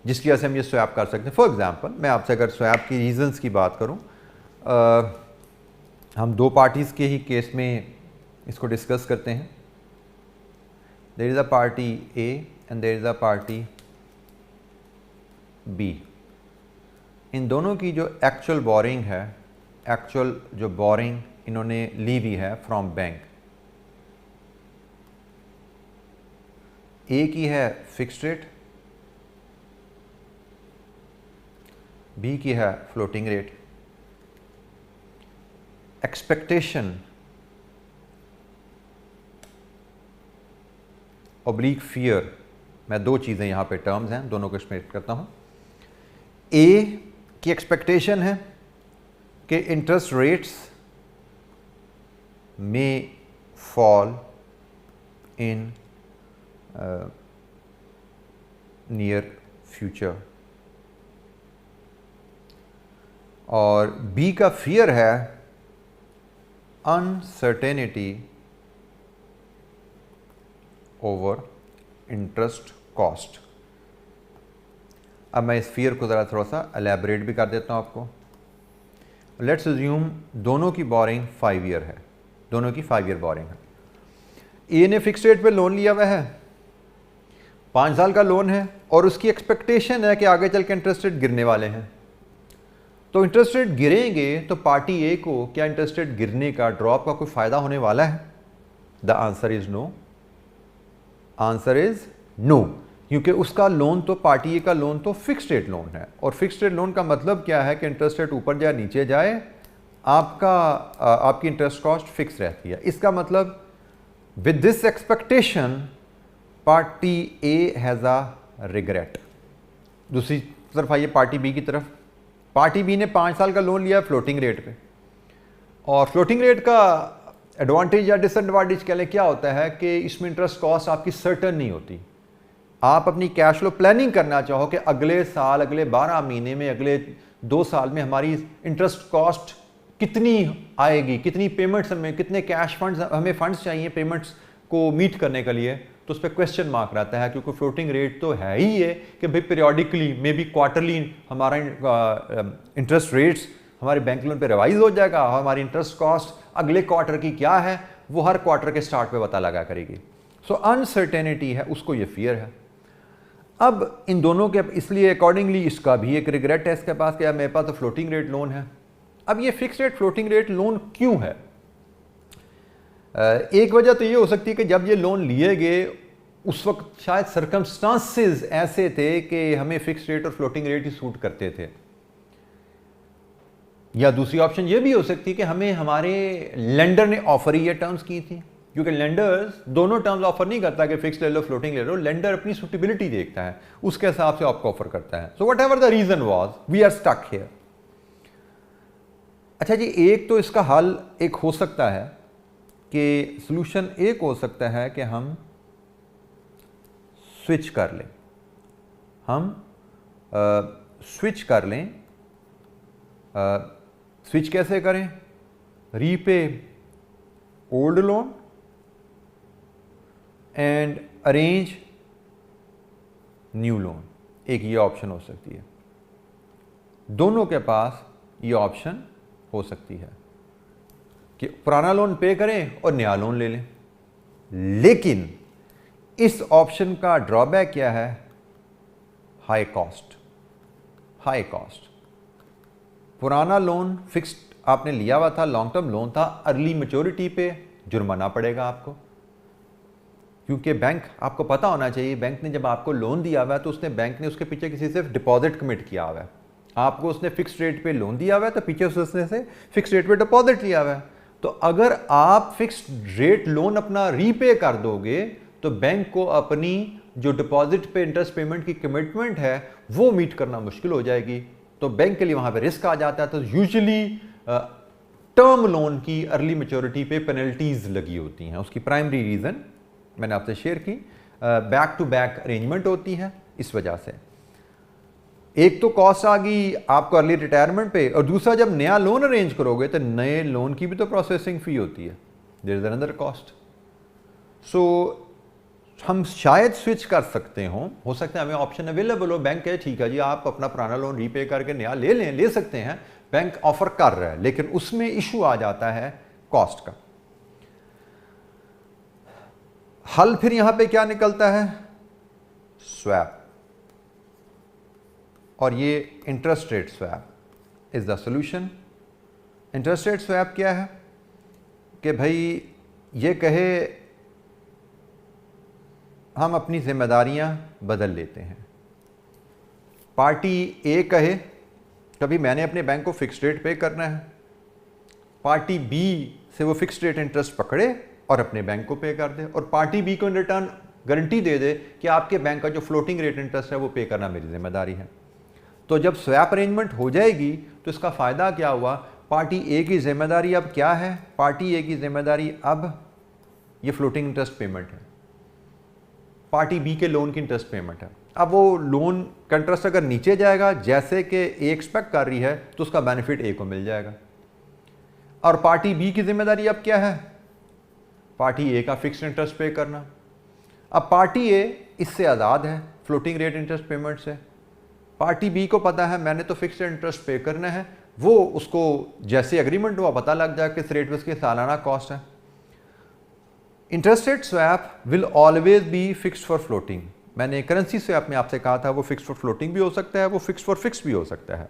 जिसकी वजह से हम ये स्वैप कर सकते हैं। फॉर एग्जाम्पल, मैं आपसे अगर स्वैप की रीजंस की बात करूं, हम दो पार्टीज के ही केस में इसको डिस्कस करते हैं। There is a party A and there is a party B. इन दोनों की जो एक्चुअल बोरिंग है, एक्चुअल जो बोरिंग इन्होंने ली हुई है फ्रॉम बैंक, ए की है फिक्स्ड रेट, बी की है floating rate. Expectation oblique fear, मैं दो चीज़ें यहाँ पे टर्म्स हैं, दोनों को एक्सप्लेन करता हूँ। ए की एक्सपेक्टेशन है कि इंटरेस्ट रेट्स में फॉल इन नियर फ्यूचर, और बी का फियर है अनसर्टेनिटी ओवर इंटरेस्ट कॉस्ट। अब मैं इस फियर को ज़रा थोड़ा सा एलैबोरेट भी कर देता हूँ आपको। लेट्स अज्यूम दोनों की बोरिंग 5 ईयर है, दोनों की 5 ईयर बोरिंग है। ए ने फिक्स रेट पे लोन लिया हुआ है, 5 साल का लोन है, और उसकी एक्सपेक्टेशन है कि आगे चल के इंटरेस्ट रेट गिरने वाले हैं। तो इंटरेस्ट रेट गिरेंगे तो पार्टी ए को क्या इंटरेस्ट रेट गिरने का, ड्रॉप का कोई फ़ायदा होने वाला है? The answer is no. Answer is no, क्योंकि उसका लोन तो, पार्टी ए का लोन तो फिक्स्ड रेट लोन है, और फिक्स्ड रेट लोन का मतलब क्या है कि इंटरेस्ट रेट ऊपर जाए नीचे जाए, आपकी इंटरेस्ट कॉस्ट फिक्स रहती है। इसका मतलब with this expectation party A has a regret. दूसरी तरफ आइए पार्टी बी की तरफ। पार्टी बी ने 5 साल का लोन लिया फ्लोटिंग रेट पे, और फ्लोटिंग रेट का एडवांटेज या डिसएडवांटेज कह लें क्या होता है कि इसमें इंटरेस्ट कॉस्ट आपकी सर्टन नहीं होती। आप अपनी कैश फ्लो प्लानिंग करना चाहो कि अगले साल, अगले 12 महीने में, अगले 2 साल में हमारी इंटरेस्ट कॉस्ट कितनी आएगी, कितनी पेमेंट्स हमें, कितने कैश फंड्स हमें फंड्स चाहिए पेमेंट्स को मीट करने के लिए, तो उस पर क्वेश्चन मार्क रहता है। क्योंकि फ्लोटिंग रेट तो है ही है कि भाई पीरियोडिकली, मे बी क्वार्टरली हमारा इंटरेस्ट रेट्स हमारे बैंक लोन पे रिवाइज हो जाएगा, हमारी इंटरेस्ट कॉस्ट अगले क्वार्टर की क्या है वो हर क्वार्टर के स्टार्ट पे पता लगा करेगी। सो अनसर्टेनिटी है, उसको ये फियर है। अब इन दोनों के, इसलिए अकॉर्डिंगली इसका भी एक रिग्रेट है इसके पास कि यार मेरे पास तो फ्लोटिंग रेट लोन है। अब ये fix rate floating rate loan क्यों है? एक वजह तो ये हो सकती है कि जब ये लोन लिए गए उस वक्त शायद सर्कमस्टांसेस ऐसे थे कि हमें फिक्स रेट और फ्लोटिंग रेट ही सूट करते थे। या दूसरी ऑप्शन ये भी हो सकती है कि हमें हमारे लेंडर ने ऑफर ही ये टर्म्स की थी, क्योंकि लेंडर्स दोनों टर्म्स ऑफर नहीं करता कि फिक्स ले लो फ्लोटिंग ले लो। लेंडर अपनी सुटेबिलिटी देखता है, उसके हिसाब से आपको ऑफर करता है। So whatever the reason was, we are stuck here. अच्छा जी, एक तो इसका हल एक हो सकता है कि सॉल्यूशन एक हो सकता है कि हम स्विच कर लें, स्विच कर लें। स्विच कैसे करें? Repay old loan and arrange new loan, एक ये ऑप्शन हो सकती है। दोनों के पास ये ऑप्शन हो सकती है कि पुराना लोन पे करें और नया लोन ले लें। लेकिन इस ऑप्शन का ड्रॉबैक क्या है? High cost. High cost. पुराना लोन फिक्स्ड आपने लिया हुआ था, लॉन्ग टर्म लोन था, अर्ली मैच्योरिटी पे जुर्माना पड़ेगा आपको, क्योंकि बैंक, आपको पता होना चाहिए, बैंक ने जब आपको लोन दिया हुआ है तो उसने, बैंक ने उसके पीछे किसी से डिपॉजिट कमिट किया हुआ है। आपको उसने फिक्स रेट पे लोन दिया हुआ है तो पीछे उसने से फिक्स रेट पे डिपॉजिट लिया हुआ है। तो अगर आप फिक्स रेट लोन अपना रीपे कर दोगे तो बैंक को अपनी जो डिपॉजिट पे इंटरेस्ट पेमेंट की कमिटमेंट है वो मीट करना मुश्किल हो जाएगी। तो बैंक के लिए वहां पे रिस्क आ जाता है। तो यूजुअली टर्म लोन की अर्ली मैच्योरिटी पे पेनल्टीज लगी होती हैं। उसकी प्राइमरी रीज़न मैंने आपसे शेयर की, बैक टू बैक अरेंजमेंट होती है। इस वजह से एक तो कॉस्ट आ गई आपको अर्ली रिटायरमेंट पे, और दूसरा जब नया लोन अरेंज करोगे तो नए लोन की भी तो प्रोसेसिंग फी होती है, देयर इज अनदर कॉस्ट। सो हम शायद स्विच कर सकते हो सकता है हमें ऑप्शन अवेलेबल हो, बैंक कहे ठीक है जी आप अपना पुराना लोन रीपे करके नया ले सकते हैं, बैंक ऑफर कर रहा है, लेकिन उसमें इशू आ जाता है कॉस्ट का। हल फिर यहां पे क्या निकलता है? स्वैप, और ये interest rate swap is the solution. Interest rate swap क्या है कि भाई ये कहे हम अपनी जिम्मेदारियां बदल लेते हैं। पार्टी ए कहे कभी मैंने अपने बैंक को फिक्स्ड रेट पे करना है, पार्टी बी से वो फिक्स्ड रेट इंटरेस्ट पकड़े और अपने बैंक को पे कर दे, और पार्टी बी को इन रिटर्न गारंटी दे दे कि आपके बैंक का जो फ्लोटिंग रेट इंटरेस्ट है वो पे करना मेरी जिम्मेदारी है। तो जब स्वैप अरेंजमेंट हो जाएगी तो इसका फ़ायदा क्या हुआ? पार्टी ए की जिम्मेदारी अब क्या है? पार्टी ए की जिम्मेदारी अब ये फ्लोटिंग इंटरेस्ट पेमेंट है, पार्टी बी के लोन की इंटरेस्ट पेमेंट है। अब वो लोन का इंटरेस्ट अगर नीचे जाएगा जैसे कि ए एक्सपेक्ट कर रही है तो उसका बेनिफिट ए को मिल जाएगा। और पार्टी बी की जिम्मेदारी अब क्या है? पार्टी ए का फिक्स्ड इंटरेस्ट पे करना। अब पार्टी ए इससे आज़ाद है फ्लोटिंग रेट इंटरेस्ट पेमेंट से, पार्टी बी को पता है मैंने तो फिक्स्ड इंटरेस्ट पे करना है, वो उसको जैसे एग्रीमेंट हुआ पता लग जाए किस रेट पे उसकी सालाना कॉस्ट है। Interest rate swap will always be fixed for floating. मैंने करेंसी स्वैप में आपसे कहा था वो फिक्स्ड फॉर फ्लोटिंग भी हो सकता है, वो फिक्स्ड फॉर फिक्स भी हो सकता है,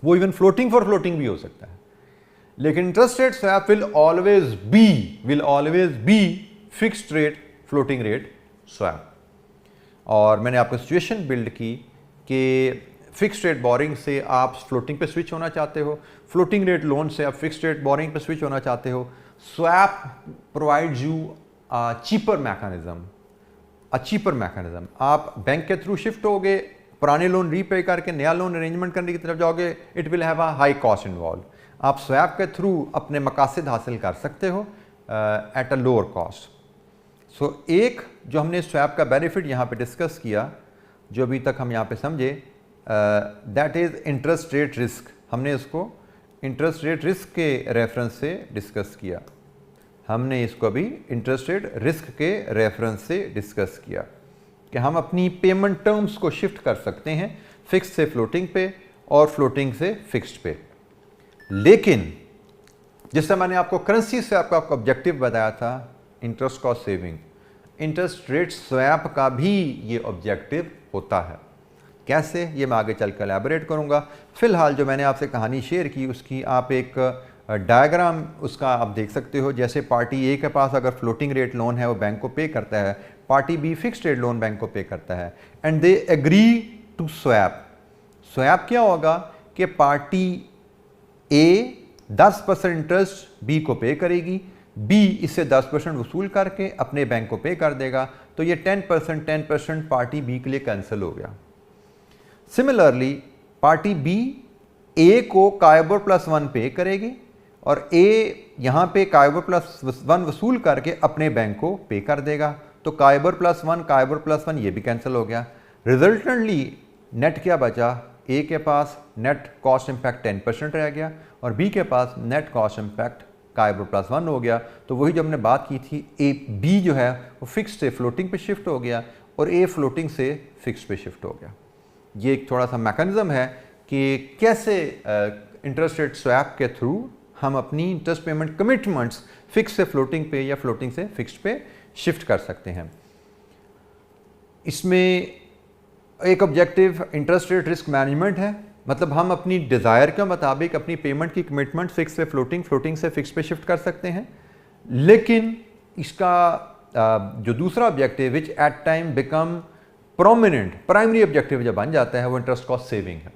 वो इवन फ्लोटिंग फॉर फ्लोटिंग भी हो सकता है। लेकिन interest rate swap will always be fixed rate floating rate swap. और मैंने आपको सिचुएशन बिल्ड की कि फिक्स्ड रेट बोरिंग से आप फ्लोटिंग पे स्विच होना चाहते हो, फ्लोटिंग रेट लोन से आप फिक्स्ड रेट बोरिंग पे स्विच होना चाहते हो। Swap provides you cheaper mechanism. आप बैंक के थ्रू शिफ्ट होगे, पुराने लोन रीपे करके नया लोन अरेंजमेंट करने की तरफ जाओगे, it will have a high cost involve. आप स्वैप के थ्रू अपने मकासद हासिल कर सकते हो एट अ लोअर कॉस्ट। सो एक जो हमने स्वैप का बेनिफिट यहाँ पे डिस्कस किया, जो अभी तक हम यहाँ पे समझे, that is interest rate risk. हमने इसको इंटरेस्ट रेट रिस्क के रेफरेंस से डिस्कस किया, हमने इसको अभी इंटरेस्ट रेट रिस्क के रेफरेंस से डिस्कस किया कि हम अपनी पेमेंट टर्म्स को शिफ्ट कर सकते हैं फिक्स से फ्लोटिंग पे और फ्लोटिंग से फिक्स्ड पे। लेकिन जिससे मैंने आपको करेंसी से आपका ऑब्जेक्टिव बताया था interest cost saving, interest rate swap का भी ये ऑब्जेक्टिव होता है। कैसे, ये मैं आगे चल कर एलैबोरेट करूँगा। फिलहाल जो मैंने आपसे कहानी शेयर की उसकी आप एक डायग्राम उसका आप देख सकते हो। जैसे पार्टी ए के पास अगर फ्लोटिंग रेट लोन है वो बैंक को पे करता है, party B fixed rate loan bank को पे करता है, and they agree to swap. Swap क्या होगा कि पार्टी ए 10% इंटरेस्ट बी को पे करेगी, बी इससे 10% वसूल करके अपने बैंक को पे कर देगा, तो ये 10% पार्टी बी के लिए कैंसिल हो गया। सिमिलरली पार्टी बी ए को काइबर प्लस 1 पे करेगी और ए यहाँ पे काइबर प्लस 1 वसूल करके अपने बैंक को पे कर देगा, तो काइबर प्लस 1 ये भी कैंसिल हो गया। रिजल्टेंटली नेट क्या बचा? ए के पास नेट कॉस्ट इम्पैक्ट 10% रह गया और बी के पास net cost impact KIBOR plus 1 हो गया। तो वही जो हमने बात की थी, ए बी जो है वो फिक्स से फ्लोटिंग पे शिफ्ट हो गया और ए फ्लोटिंग से फिक्स पे शिफ्ट हो गया। ये एक थोड़ा सा मैकेनिज्म है कि कैसे इंटरेस्ट रेट स्वैप के थ्रू हम अपनी इंटरेस्ट पेमेंट कमिटमेंट्स फिक्स से फ्लोटिंग पे या फ्लोटिंग से फिक्स्ड पे शिफ्ट कर सकते हैं। इसमें एक objective interest rate risk management है, मतलब हम अपनी डिज़ायर के मुताबिक अपनी पेमेंट की कमिटमेंट फिक्स से फ्लोटिंग, फ्लोटिंग से फिक्स पे शिफ्ट कर सकते हैं। लेकिन इसका जो दूसरा objective which at time become prominent, primary objective जब बन जाता है वो इंटरेस्ट कॉस्ट सेविंग है।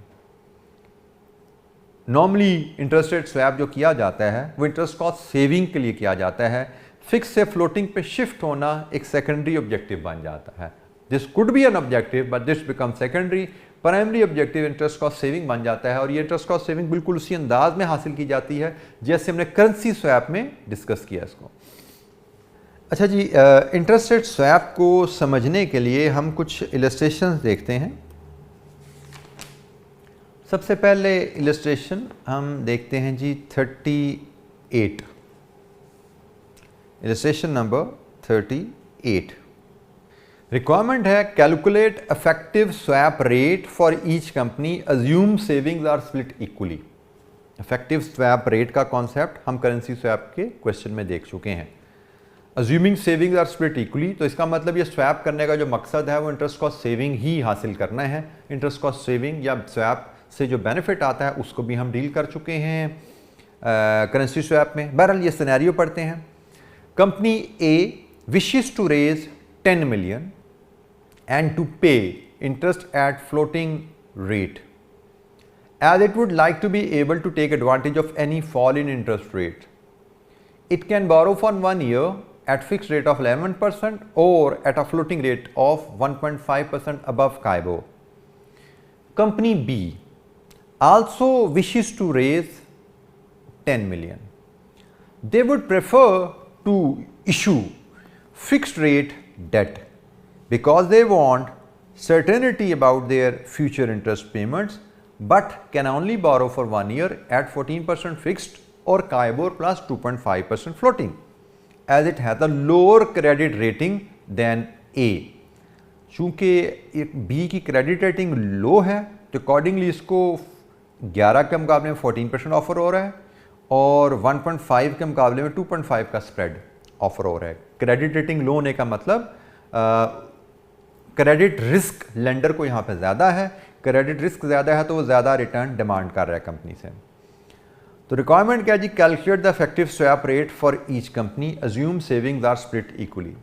नॉर्मली इंटरेस्ट रेट स्वैप जो किया जाता है वो इंटरेस्ट कॉस्ट सेविंग के लिए किया जाता है, फिक्स से फ्लोटिंग पे शिफ्ट होना एक सेकेंडरी ऑब्जेक्टिव बन जाता है। This could be an objective but this become secondary. Primary objective interest cost saving बन जाता है और ये इंटरेस्ट कॉस्ट सेविंग बिल्कुल उसी अंदाज में हासिल की जाती है जैसे हमने करेंसी स्वैप में डिस्कस किया इसको। अच्छा जी, इंटरेस्ट रेट स्वैप को समझने के लिए हम कुछ इलस्ट्रेशंस देखते हैं। सबसे पहले इलस्ट्रेशन हम देखते हैं जी 38, इलस्ट्रेशन नंबर 38। रिक्वायरमेंट है calculate effective swap rate for each company, assume savings are split equally. Effective swap rate का कॉन्सेप्ट हम करेंसी स्वैप के क्वेश्चन में देख चुके हैं। Assuming savings are split equally, तो इसका मतलब ये स्वैप करने का जो मकसद है वो इंटरेस्ट कॉस्ट सेविंग ही हासिल करना है। इंटरेस्ट कॉस्ट सेविंग या स्वैप से जो बेनिफिट आता है उसको भी हम डील कर चुके हैं करेंसी स्वैप में। बहरहाल ये सिनेरियो पढ़ते हैं। Company A wishes to raise 10 million and to pay interest at floating rate, as it would like to be able to take advantage of any fall in interest rate. It can borrow for 1 year at fixed rate of 11% or at a floating rate of 1.5% above CIBOR. Company B also wishes to raise 10 million. They would prefer to issue fixed rate debt because they want certainty about their future interest payments, but can only borrow for 1 year at 14% fixed or CIBOR plus 2.5% floating, as it has a lower credit rating than A. चूँकि B की credit rating लो है तो accordingly इसको 11 के मुकाबले में 14% offer हो रहा है और 1.5 के मुकाबले में 2.5 का स्प्रेड ऑफर हो रहा है। क्रेडिट रेटिंग लो होने का मतलब क्रेडिट रिस्क लेंडर को यहाँ पे ज़्यादा है, क्रेडिट रिस्क ज़्यादा है तो वो ज़्यादा रिटर्न डिमांड कर रहा है कंपनी से। तो रिक्वायरमेंट क्या जी, calculate the effective swap rate for each company, assume savings are split equally.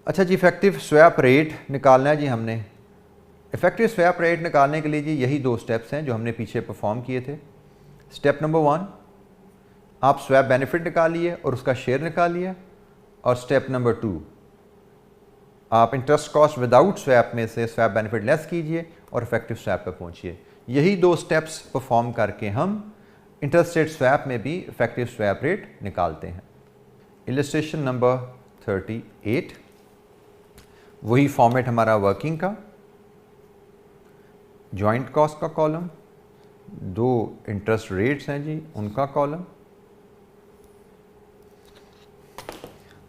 अच्छा जी, इफेक्टिव स्वैप रेट निकालना है जी हमने। इफेक्टिव स्वैप रेट निकालने के लिए जी यही 2 स्टेप्स हैं जो हमने पीछे परफॉर्म किए थे। स्टेप नंबर 1, आप स्वैप बेनिफिट निकालिए और उसका शेयर निकालिए, और स्टेप नंबर 2, आप इंटरेस्ट कॉस्ट विदाउट स्वैप में से स्वैप बेनिफिट लेस कीजिए और इफेक्टिव स्वैप पर पहुंचिए। यही 2 स्टेप्स परफॉर्म करके हम इंटरेस्ट रेट स्वैप में भी इफेक्टिव स्वैप रेट निकालते हैं। इलस्ट्रेशन नंबर 38, वही फॉर्मेट हमारा वर्किंग का, जॉइंट कॉस्ट का कॉलम, 2 इंटरेस्ट रेट्स हैं जी उनका कॉलम।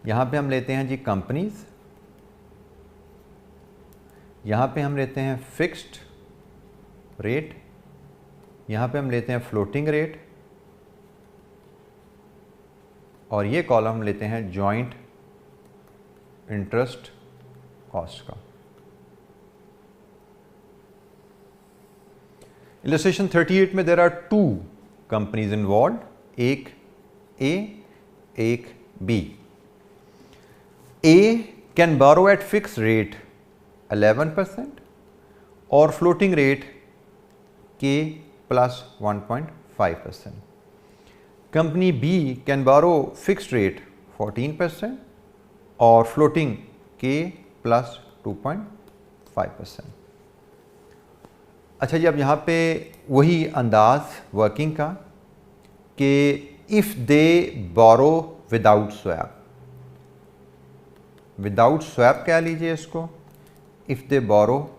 यहाँ पे हम लेते हैं जी कंपनीज, यहाँ पे हम लेते हैं फिक्स्ड रेट, यहाँ पे हम लेते हैं फ्लोटिंग रेट, और ये कॉलम हम लेते हैं जॉइंट इंटरेस्ट कॉस्ट का। इलस्ट्रेशन 38 में देयर आर 2 कंपनीज इन्वॉल्व, एक ए एक B. A can borrow at fixed rate 11% or floating rate K plus 1.5%. Company B can borrow fixed rate 14% or floating K plus 2.5%. अच्छा जी, अब यहाँ पे वही अंदाज वर्किंग का कि if they borrow without swap, without swap क्या लीजिए इसको, if they borrow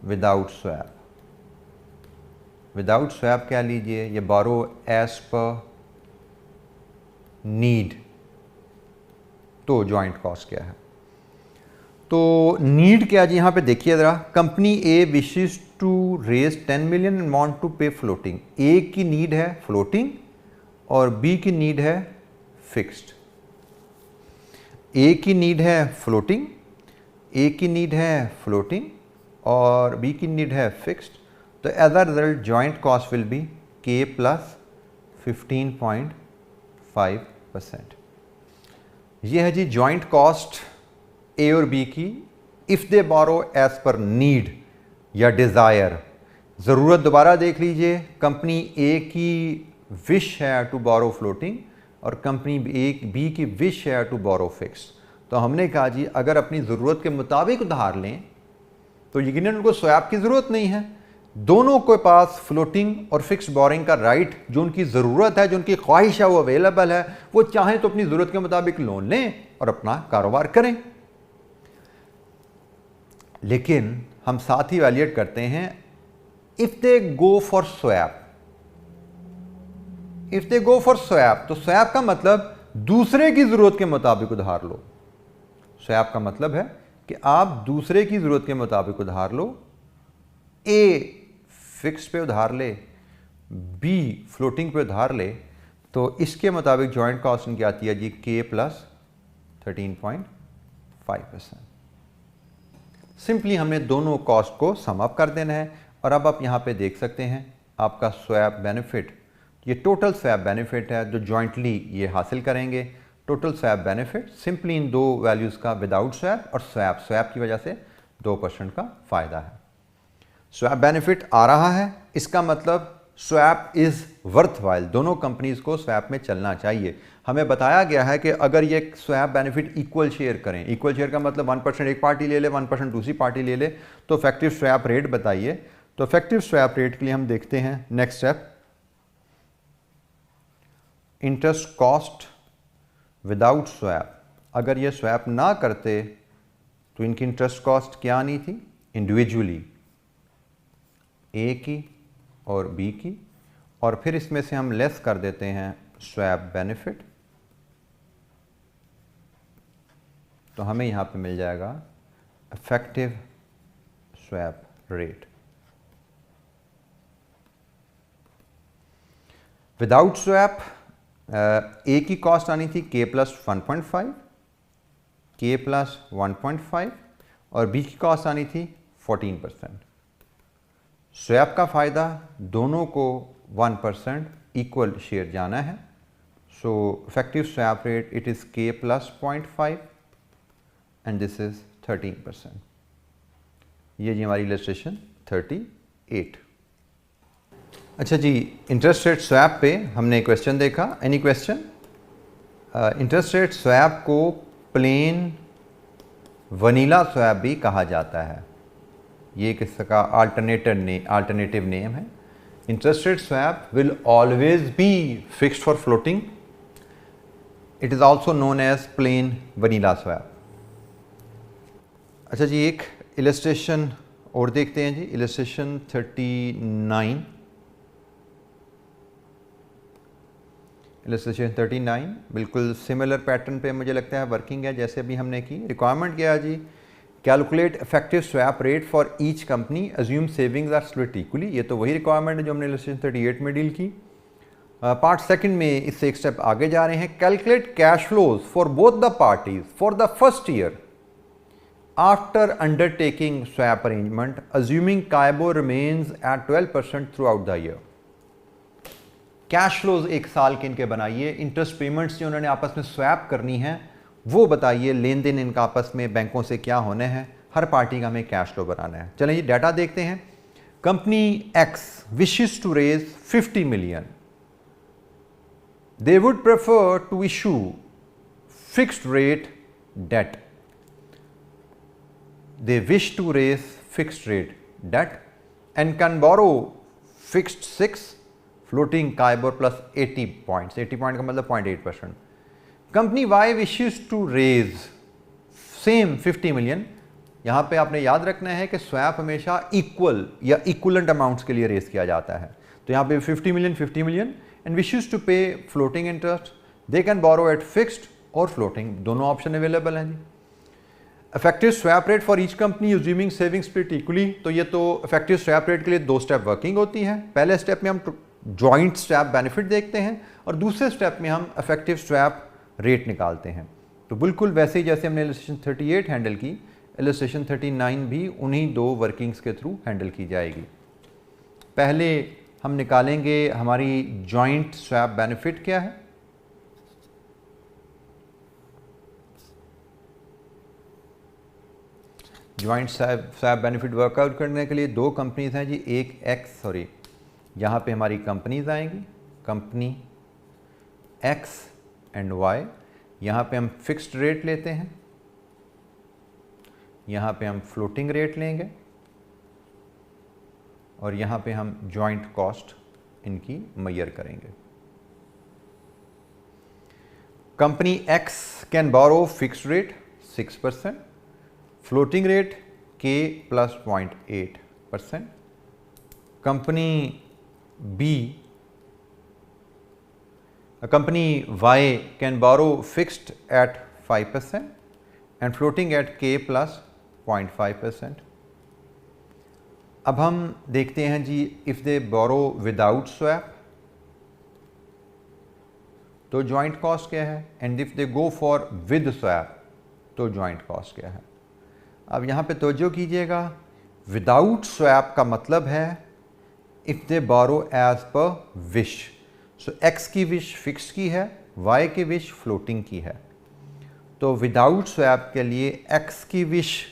without swap, without swap क्या लीजिए, ये बोरो एज पर नीड। तो जॉइंट कॉस्ट क्या है, तो नीड क्या जी यहाँ पे देखिए ज़रा। Company A wishes to raise 10 million and want to pay floating. A की नीड है फ्लोटिंग और बी की नीड है फिक्स्ड। ए की नीड है फ्लोटिंग, ए की नीड है फ्लोटिंग और बी की नीड है फिक्स्ड। तो as a result joint cost will be K plus 15.5%। ये है जी जॉइंट कॉस्ट ए और बी की if they borrow as per need या डिज़ायर। ज़रूरत दोबारा देख लीजिए, कंपनी ए की विश है टू बोरो फ्लोटिंग और कंपनी बी की विश है टू बोरो फिक्स। तो हमने कहा जी अगर अपनी ज़रूरत के मुताबिक उधार लें तो यकीनन उनको स्वैप की ज़रूरत नहीं है। दोनों के पास फ्लोटिंग और फिक्स्ड बोरिंग का राइट, जो उनकी ज़रूरत है, जो उनकी ख्वाहिश है, वो अवेलेबल है। वो चाहें तो अपनी ज़रूरत के मुताबिक लोन लें और अपना कारोबार करें। लेकिन हम साथ ही वैल्यूएट करते हैं if they go for swap. If they go for swap, तो स्वैप का मतलब दूसरे की ज़रूरत के मुताबिक उधार लो। स्वैप का मतलब है कि आप दूसरे की ज़रूरत के मुताबिक उधार लो। ए फिक्स्ड पे उधार ले, बी फ्लोटिंग पे उधार ले, तो इसके मुताबिक जॉइंट कॉस्ट इनकी आती है जी K प्लस 13.5%। सिंपली हमने दोनों कॉस्ट को सम अप कर देना है। और अब आप यहाँ पे देख सकते हैं आपका स्वैप बेनिफिट, ये टोटल स्वैप बेनिफिट है जो जॉइंटली ये हासिल करेंगे। Total swap benefit simply in दो वैल्यूज़ का विदाउट स्वैप और स्वैप, स्वैप की वजह से 2% का फ़ायदा है। स्वैप बेनिफिट आ रहा है, इसका मतलब स्वैप इज़ वर्थवाइल। दोनों कंपनीज़ को स्वैप में चलना चाहिए। हमें बताया गया है कि अगर ये स्वैप बेनिफिट इक्वल शेयर करें, इक्वल शेयर का मतलब 1% एक पार्टी ले ले, 1% दूसरी पार्टी ले ले, तो इफेक्टिव स्वैप रेट बताइए। तो इफेक्टिव स्वैप रेट के लिए हम देखते हैं next step, interest cost without swap. अगर ये स्वैप ना करते तो इनकी इंटरेस्ट कॉस्ट क्या आनी थी इंडिविजुअली, ए की और बी की, और फिर इसमें से हम लेस कर देते हैं स्वैप बेनिफिट, तो हमें यहाँ पे मिल जाएगा effective swap rate. Without swap A की कॉस्ट आनी थी K प्लस 1.5, K प्लस 1.5, और बी की कॉस्ट आनी थी 14%। स्वैप का फ़ायदा दोनों को 1% इक्वल शेयर जाना है। So effective swap rate it is K plus 0.5 and this is 13%। ये जी हमारी इलस्ट्रेशन 38। अच्छा जी, इंटरेस्ट रेट स्वैप पे हमने क्वेश्चन देखा। Any question? Interest rate swap को प्लेन वनीला स्वैप भी कहा जाता है। ये किसका अल्टरनेटिव नेम है। Interest rate swap will always be fixed for floating. It is also known as plain vanilla swap. अच्छा जी, एक इलस्ट्रेशन और देखते हैं जी, इलस्ट्रेशन 39। इलस्ट्रेशन 39 बिल्कुल सिमिलर पैटर्न पे मुझे लगता है वर्किंग है जैसे अभी हमने की। रिक्वायरमेंट क्या है जी, calculate effective swap rate for each company, assume savings are split equally. ये तो वही रिक्वायरमेंट है जो हमने इलस्ट्रेशन 38 में डील की। पार्ट सेकंड में इससे एक स्टेप आगे जा रहे हैं। Calculate cash flows for both the parties for the first year after undertaking swap arrangement, assuming KIBOR remains at 12% throughout the year. Cash flows एक साल के इनके बनाइए। इंटरेस्ट पेमेंट्स जो उन्होंने आपस में स्वैप करनी है वो बताइए। लेन देन इनका आपस में बैंकों से क्या होने हैं, हर पार्टी का हमें कैश फ्लो बनाना है। चलें ये डाटा देखते हैं। Company X wishes to raise 50 million. They would prefer to issue fixed rate debt. They wish to raise fixed rate debt and can borrow fixed 6 floating CIBOR plus 80 points. 80 point का मतलब 0.8%. Company Y wishes to raise same 50 million. यहाँ पे आपने याद रखना है कि swap हमेशा इक्वल या इक्वलेंट अमाउंट्स के लिए रेज किया जाता है। तो यहाँ पे 50 million and wishes to pay floating interest. They can borrow at fixed और floating, दोनों ऑप्शन अवेलेबल हैं जी। Effective swap rate for each company assuming saving split equally. तो ये तो इफेक्टिव स्वैप रेट के लिए दो स्टेप वर्किंग होती है। पहले स्टेप में हम जॉइंट स्वैप बेनिफिट देखते हैं और दूसरे स्टेप में हम इफेक्टिव स्वैप रेट निकालते हैं। तो बिल्कुल वैसे ही जैसे हमने इलस्ट्रेशन 38 हैंडल की, इलस्ट्रेशन 39 भी उन्हीं दो वर्किंग्स के थ्रू हैंडल की जाएगी। पहले हम निकालेंगे हमारी जॉइंट स्वैप बेनिफिट क्या है। जॉइंट स्वैप बेनिफिट वर्कआउट करने के लिए दो कंपनीज हैं जी, एक यहाँ पे हमारी कंपनीज आएंगी, कंपनी एक्स एंड वाई। यहाँ पे हम फिक्स्ड रेट लेते हैं यहाँ पे हम फ्लोटिंग रेट लेंगे और यहाँ पे हम जॉइंट कॉस्ट इनकी मेजर करेंगे। Company X can borrow fixed rate 6%, floating rate K plus 0.8%, company Y can borrow fixed at 5% and floating at K plus 0.5%. अब हम देखते हैं जी, if they borrow without swap तो जॉइंट कॉस्ट क्या है, and if they go for with swap तो joint cost क्या है। अब यहाँ पे तवज्जो कीजिएगा, विदाउट स्वैप का मतलब है if they borrow as per wish. So X की विश फिक्स की है, वाई की विश फ्लोटिंग की है। तो विदाउट स्वैप के लिए एक्स की विश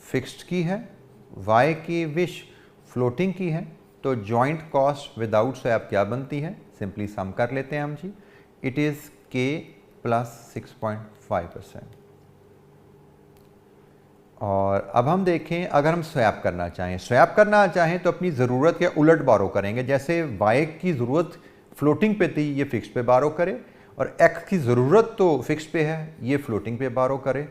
फिक्स्ड की है, वाई की विश फ्लोटिंग की है। तो जॉइंट कॉस्ट विदाउट स्वैप क्या बनती है, सिंपली सम कर लेते हैं हम जी। It is K plus 6.5%। और अब हम देखें, अगर हम स्वैप करना चाहें तो अपनी ज़रूरत के उलट बारो करेंगे। जैसे वाई की ज़रूरत फ्लोटिंग पे थी, ये फिक्स पे बारो करे, और एक्स की ज़रूरत तो फिक्स पे है, ये फ्लोटिंग पे बारो करे,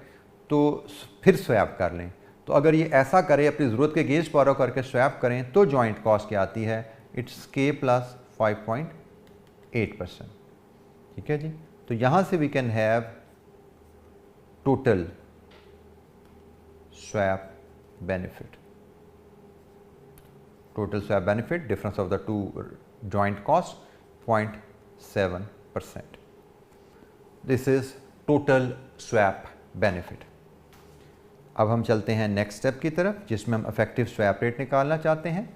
तो फिर स्वैप कर लें। तो अगर ये ऐसा करे, अपनी ज़रूरत के अगेंस्ट बारो करके स्वैप करें, तो जॉइंट कॉस्ट क्या आती है, इट्स K प्लस 5.8%। ठीक है जी। तो यहाँ से we can have total swap benefit. Total swap benefit, difference of the two joint cost 0.7%। This is total swap benefit. अब हम चलते हैं नेक्स्ट स्टेप की तरफ, जिसमें हम इफेक्टिव स्वैप रेट निकालना चाहते हैं।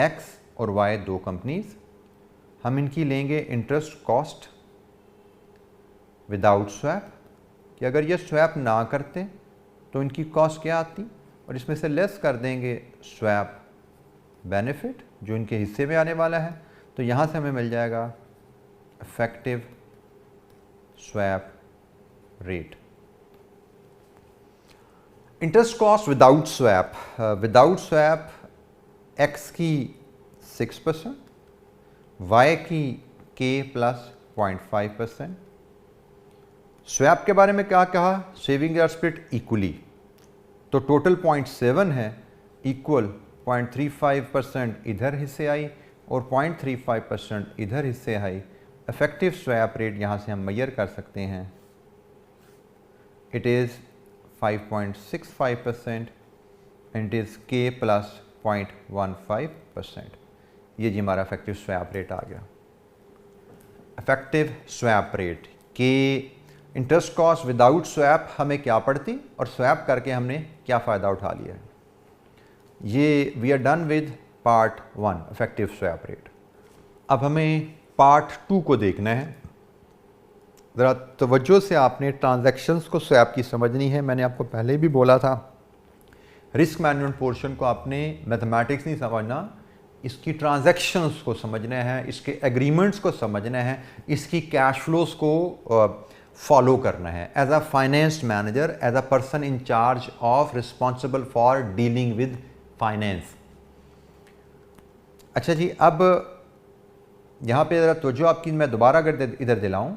X और Y दो कंपनीज, हम इनकी लेंगे इंटरेस्ट कॉस्ट विदाउट स्वैप, कि अगर ये स्वैप ना करते तो इनकी कॉस्ट क्या आती, और इसमें से लेस कर देंगे स्वैप बेनिफिट जो इनके हिस्से में आने वाला है। तो यहाँ से हमें मिल जाएगा effective swap rate. Interest cost without swap X की 6%, Y की K प्लस 0.5%। स्वैप के बारे में क्या कहा, सेविंग आर स्प्लिट इक्वली, तो टोटल 0.7 है, इक्वल 0.35% इधर हिस्से आई और 0.35% इधर हिस्से आई। इफेक्टिव स्वैप रेट यहाँ से हम मेजर कर सकते हैं, it is 5.65% and it is K plus 0.15%। ये जी हमारा इफेक्टिव स्वैप रेट आ गया। इफेक्टिव स्वैप रेट के इंटरेस्ट कॉस्ट विदाउट स्वैप हमें क्या पड़ती, और स्वैप करके हमने क्या फ़ायदा उठा लिया है। ये we are done with part 1 effective swap rate. अब हमें पार्ट 2 को देखना है। ज़रा तवज्जो से आपने ट्रांजैक्शंस को स्वैप की समझनी है। मैंने आपको पहले भी बोला था, रिस्क मैनेजमेंट पोर्शन को आपने मैथमेटिक्स नहीं समझना, इसकी ट्रांजैक्शंस को समझना है, इसके एग्रीमेंट्स को समझना है, इसकी कैश फ्लोज को फॉलो करना है। As a finance manager, as a person in charge of responsible for dealing with finance. अच्छा जी, अब यहाँ पे ज़रा तवज्जो आपकी मैं दोबारा अगर इधर दिलाऊं,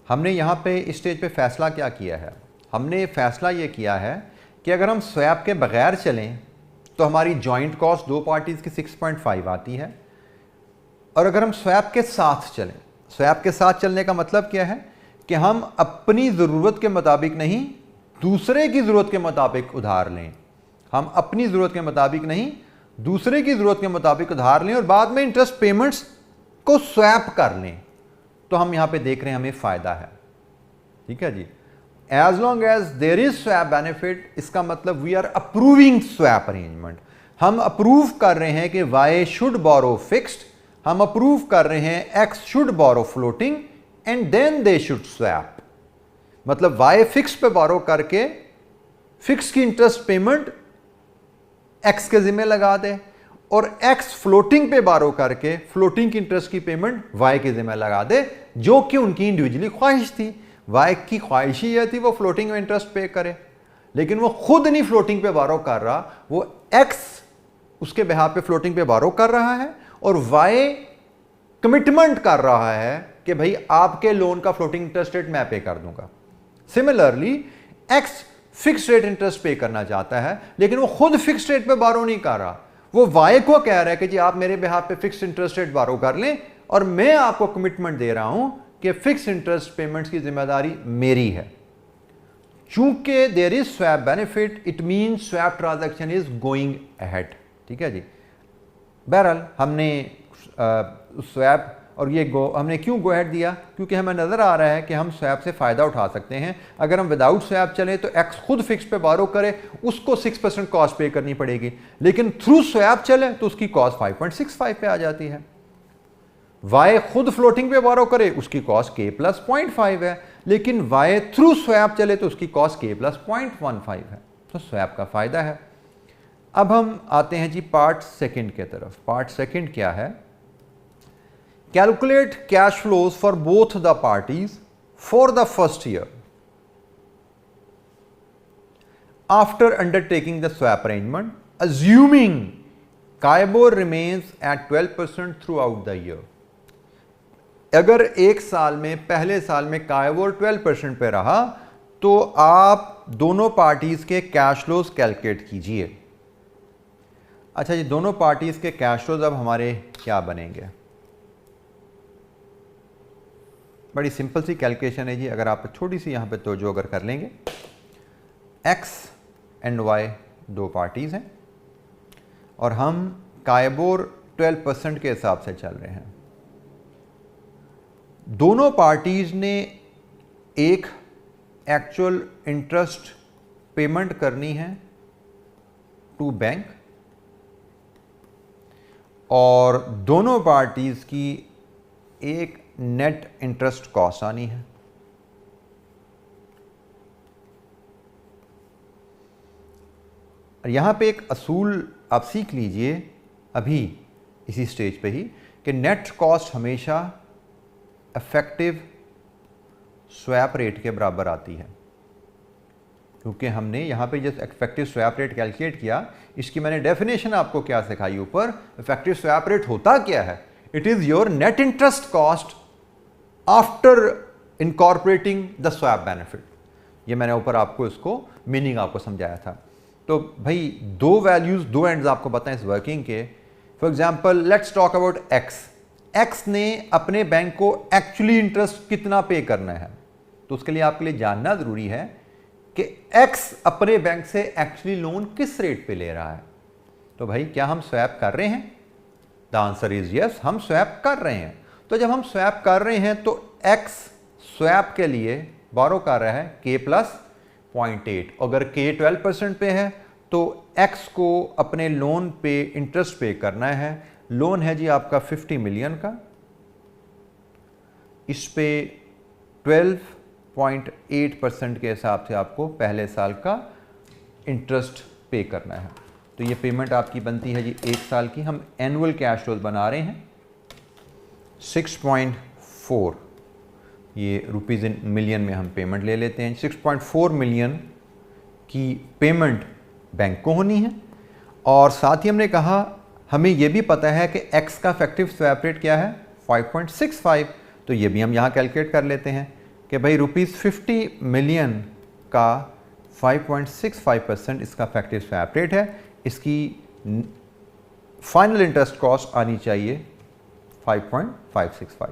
हमने यहाँ पे इस स्टेज पे फैसला क्या किया है, हमने फैसला ये किया है कि अगर हम स्वैप के बगैर चलें तो हमारी जॉइंट कॉस्ट दो पार्टीज़ की 6.5 आती है, और अगर हम स्वैप के साथ चलें, स्वैप के साथ चलने का मतलब क्या है कि हम अपनी ज़रूरत के मुताबिक नहीं, दूसरे की ज़रूरत के मुताबिक उधार लें। हम अपनी ज़रूरत के मुताबिक नहीं, दूसरे की ज़रूरत के मुताबिक उधार लें और बाद में इंटरेस्ट पेमेंट्स को स्वैप कर लें। तो हम यहाँ पे देख रहे हैं हमें फ़ायदा है। ठीक है जी, as long as there is swap benefit, इसका मतलब we are approving swap arrangement. हम अप्रूव कर रहे हैं कि वाई शुड बोरो फिक्स्ड, हम अप्रूव कर रहे हैं X should borrow floating and then they should swap. मतलब वाई फिक्स पे बोरो करके फिक्स की इंटरेस्ट पेमेंट एक्स के जिम्मे लगा दे, और एक्स फ्लोटिंग पे बोरो करके फ्लोटिंग की इंटरेस्ट की पेमेंट वाई के जिम्मे लगा दे, जो कि उनकी इंडिविजुअली ख्वाहिश थी। वाई की ख्वाहिश ही यह थी वो फ्लोटिंग में इंटरेस्ट पे करे, लेकिन वो खुद नहीं फ्लोटिंग पे बारो कर रहा, वो एक्स उसके बिहाफ पे फ्लोटिंग पे बारो कर रहा है और वाई कमिटमेंट कर रहा है कि भाई आपके लोन का फ्लोटिंग इंटरेस्ट रेट मैं पे कर दूंगा। Similarly x fix rate interest पे करना चाहता है, लेकिन वो खुद फिक्स रेट पे बारो नहीं कर रहा, वो वाई को कह रहा है कि जी आप मेरे बिहाफ पे फिक्स इंटरेस्ट रेट बारो कर लें और मैं आपको कमिटमेंट दे रहा हूं कि फिक्स इंटरेस्ट पेमेंट्स की जिम्मेदारी मेरी है। चूंकि there is swap benefit, it mean swap transaction is going ahead. ठीक है जी। बहरहाल हमने स्वैप और ये हमने क्यों गो अहेड दिया, क्योंकि हमें नज़र आ रहा है कि हम स्वैप से फ़ायदा उठा सकते हैं। अगर हम विदाउट स्वैप चलें तो एक्स खुद फिक्स पे बारो करे, उसको 6% कॉस्ट पे करनी पड़ेगी, लेकिन थ्रू स्वैप चले तो उसकी कॉस्ट 5.65 पे आ जाती है। वाई खुद फ्लोटिंग पे बारो करे, उसकी कॉस्ट k प्लस 0.5 है, लेकिन वाई थ्रू स्वैप चले तो उसकी कॉस्ट k प्लस 0.15 है। तो स्वैप का फ़ायदा है। अब हम आते हैं जी पार्ट सेकंड के तरफ। पार्ट सेकंड क्या है? Calculate cash flows for both the parties for the first year after undertaking the swap arrangement, assuming CIBOR remains at 12% throughout the year. अगर एक साल में, पहले साल में CIBOR 12% पे रहा तो आप दोनों पार्टीज के कैश फ्लोज कैलकुलेट कीजिए। अच्छा जी, दोनों पार्टीज के कैश फ्लोज अब हमारे क्या बनेंगे? बड़ी सिंपल सी कैलकुलेशन है जी। अगर आप छोटी सी यहाँ पे तवज्जो अगर कर लेंगे, एक्स एंड वाई दो पार्टीज़ हैं और हम CIBOR 12% के हिसाब से चल रहे हैं। दोनों पार्टीज़ ने एक एक्चुअल इंटरेस्ट पेमेंट करनी है टू बैंक और दोनों पार्टीज़ की एक नेट इंटरेस्ट कॉस्ट आनी है। और यहां पे एक असूल आप सीख लीजिए अभी इसी स्टेज पे ही कि नेट कॉस्ट हमेशा इफेक्टिव स्वैप रेट के बराबर आती है, क्योंकि हमने यहां पे जब इफेक्टिव स्वैप रेट कैलकुलेट किया, इसकी मैंने डेफिनेशन आपको क्या सिखाई ऊपर। इफेक्टिव स्वैप रेट होता क्या है? It is your net interest cost after incorporating the swap benefit. ये मैंने ऊपर आपको इसको मीनिंग आपको समझाया था। तो भाई दो वैल्यूज, दो एंड्स आपको बताएं इस वर्किंग के। For example let's talk about x. X ने अपने बैंक को एक्चुअली इंटरेस्ट कितना पे करना है, तो उसके लिए आपके लिए जानना जरूरी है कि एक्स अपने बैंक से एक्चुअली लोन किस रेट पे ले रहा है। तो भाई क्या हम स्वैप कर रहे हैं? द आंसर इज यस, हम स्वैप कर रहे हैं। तो जब हम स्वैप कर रहे हैं तो x स्वैप के लिए बारो कर रहा है k प्लस 0.8। अगर k 12% पे है तो x को अपने लोन पे इंटरेस्ट पे करना है। लोन है जी आपका 50 मिलियन का, इस पे 12.8% के हिसाब से आपको पहले साल का इंटरेस्ट पे करना है। तो ये पेमेंट आपकी बनती है जी एक साल की। हम एनुअल कैश फ्लोज बना रहे हैं 6.4, ये रुपीज़ इन मिलियन में हम पेमेंट ले लेते हैं। 6.4 मिलियन की पेमेंट बैंक को होनी है। और साथ ही हमने कहा हमें ये भी पता है कि x का इफेक्टिव स्वैप रेट क्या है? 5.65। तो ये भी हम यहाँ कैलकुलेट कर लेते हैं कि भाई ₹50 मिलियन का 5.65% इसका इफेक्टिव स्वैप रेट है। इसकी फाइनल इंटरेस्ट कॉस्ट आनी चाहिए 5.565।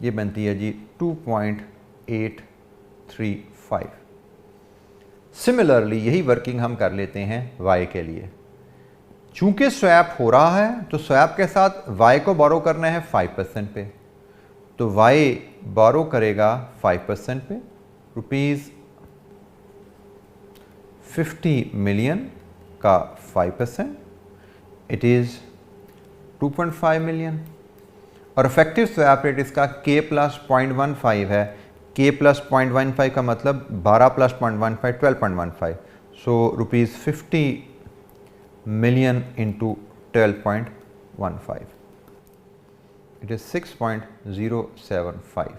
ये बनती है जी 2.835। सिमिलरली यही वर्किंग हम कर लेते हैं y के लिए। चूंकि स्वैप हो रहा है तो स्वैप के साथ y को बोरो करना है 5% पे, तो y बोरो करेगा 5% पे ₹50 मिलियन का 5%, इट इज़ 2.5 मिलियन। और इफेक्टिव स्वैप रेट इसका k प्लस 0.15 है। k प्लस 0.15 का मतलब 12 plus 0.15 12.15। So ₹50 million into 12.15, it is 6.075।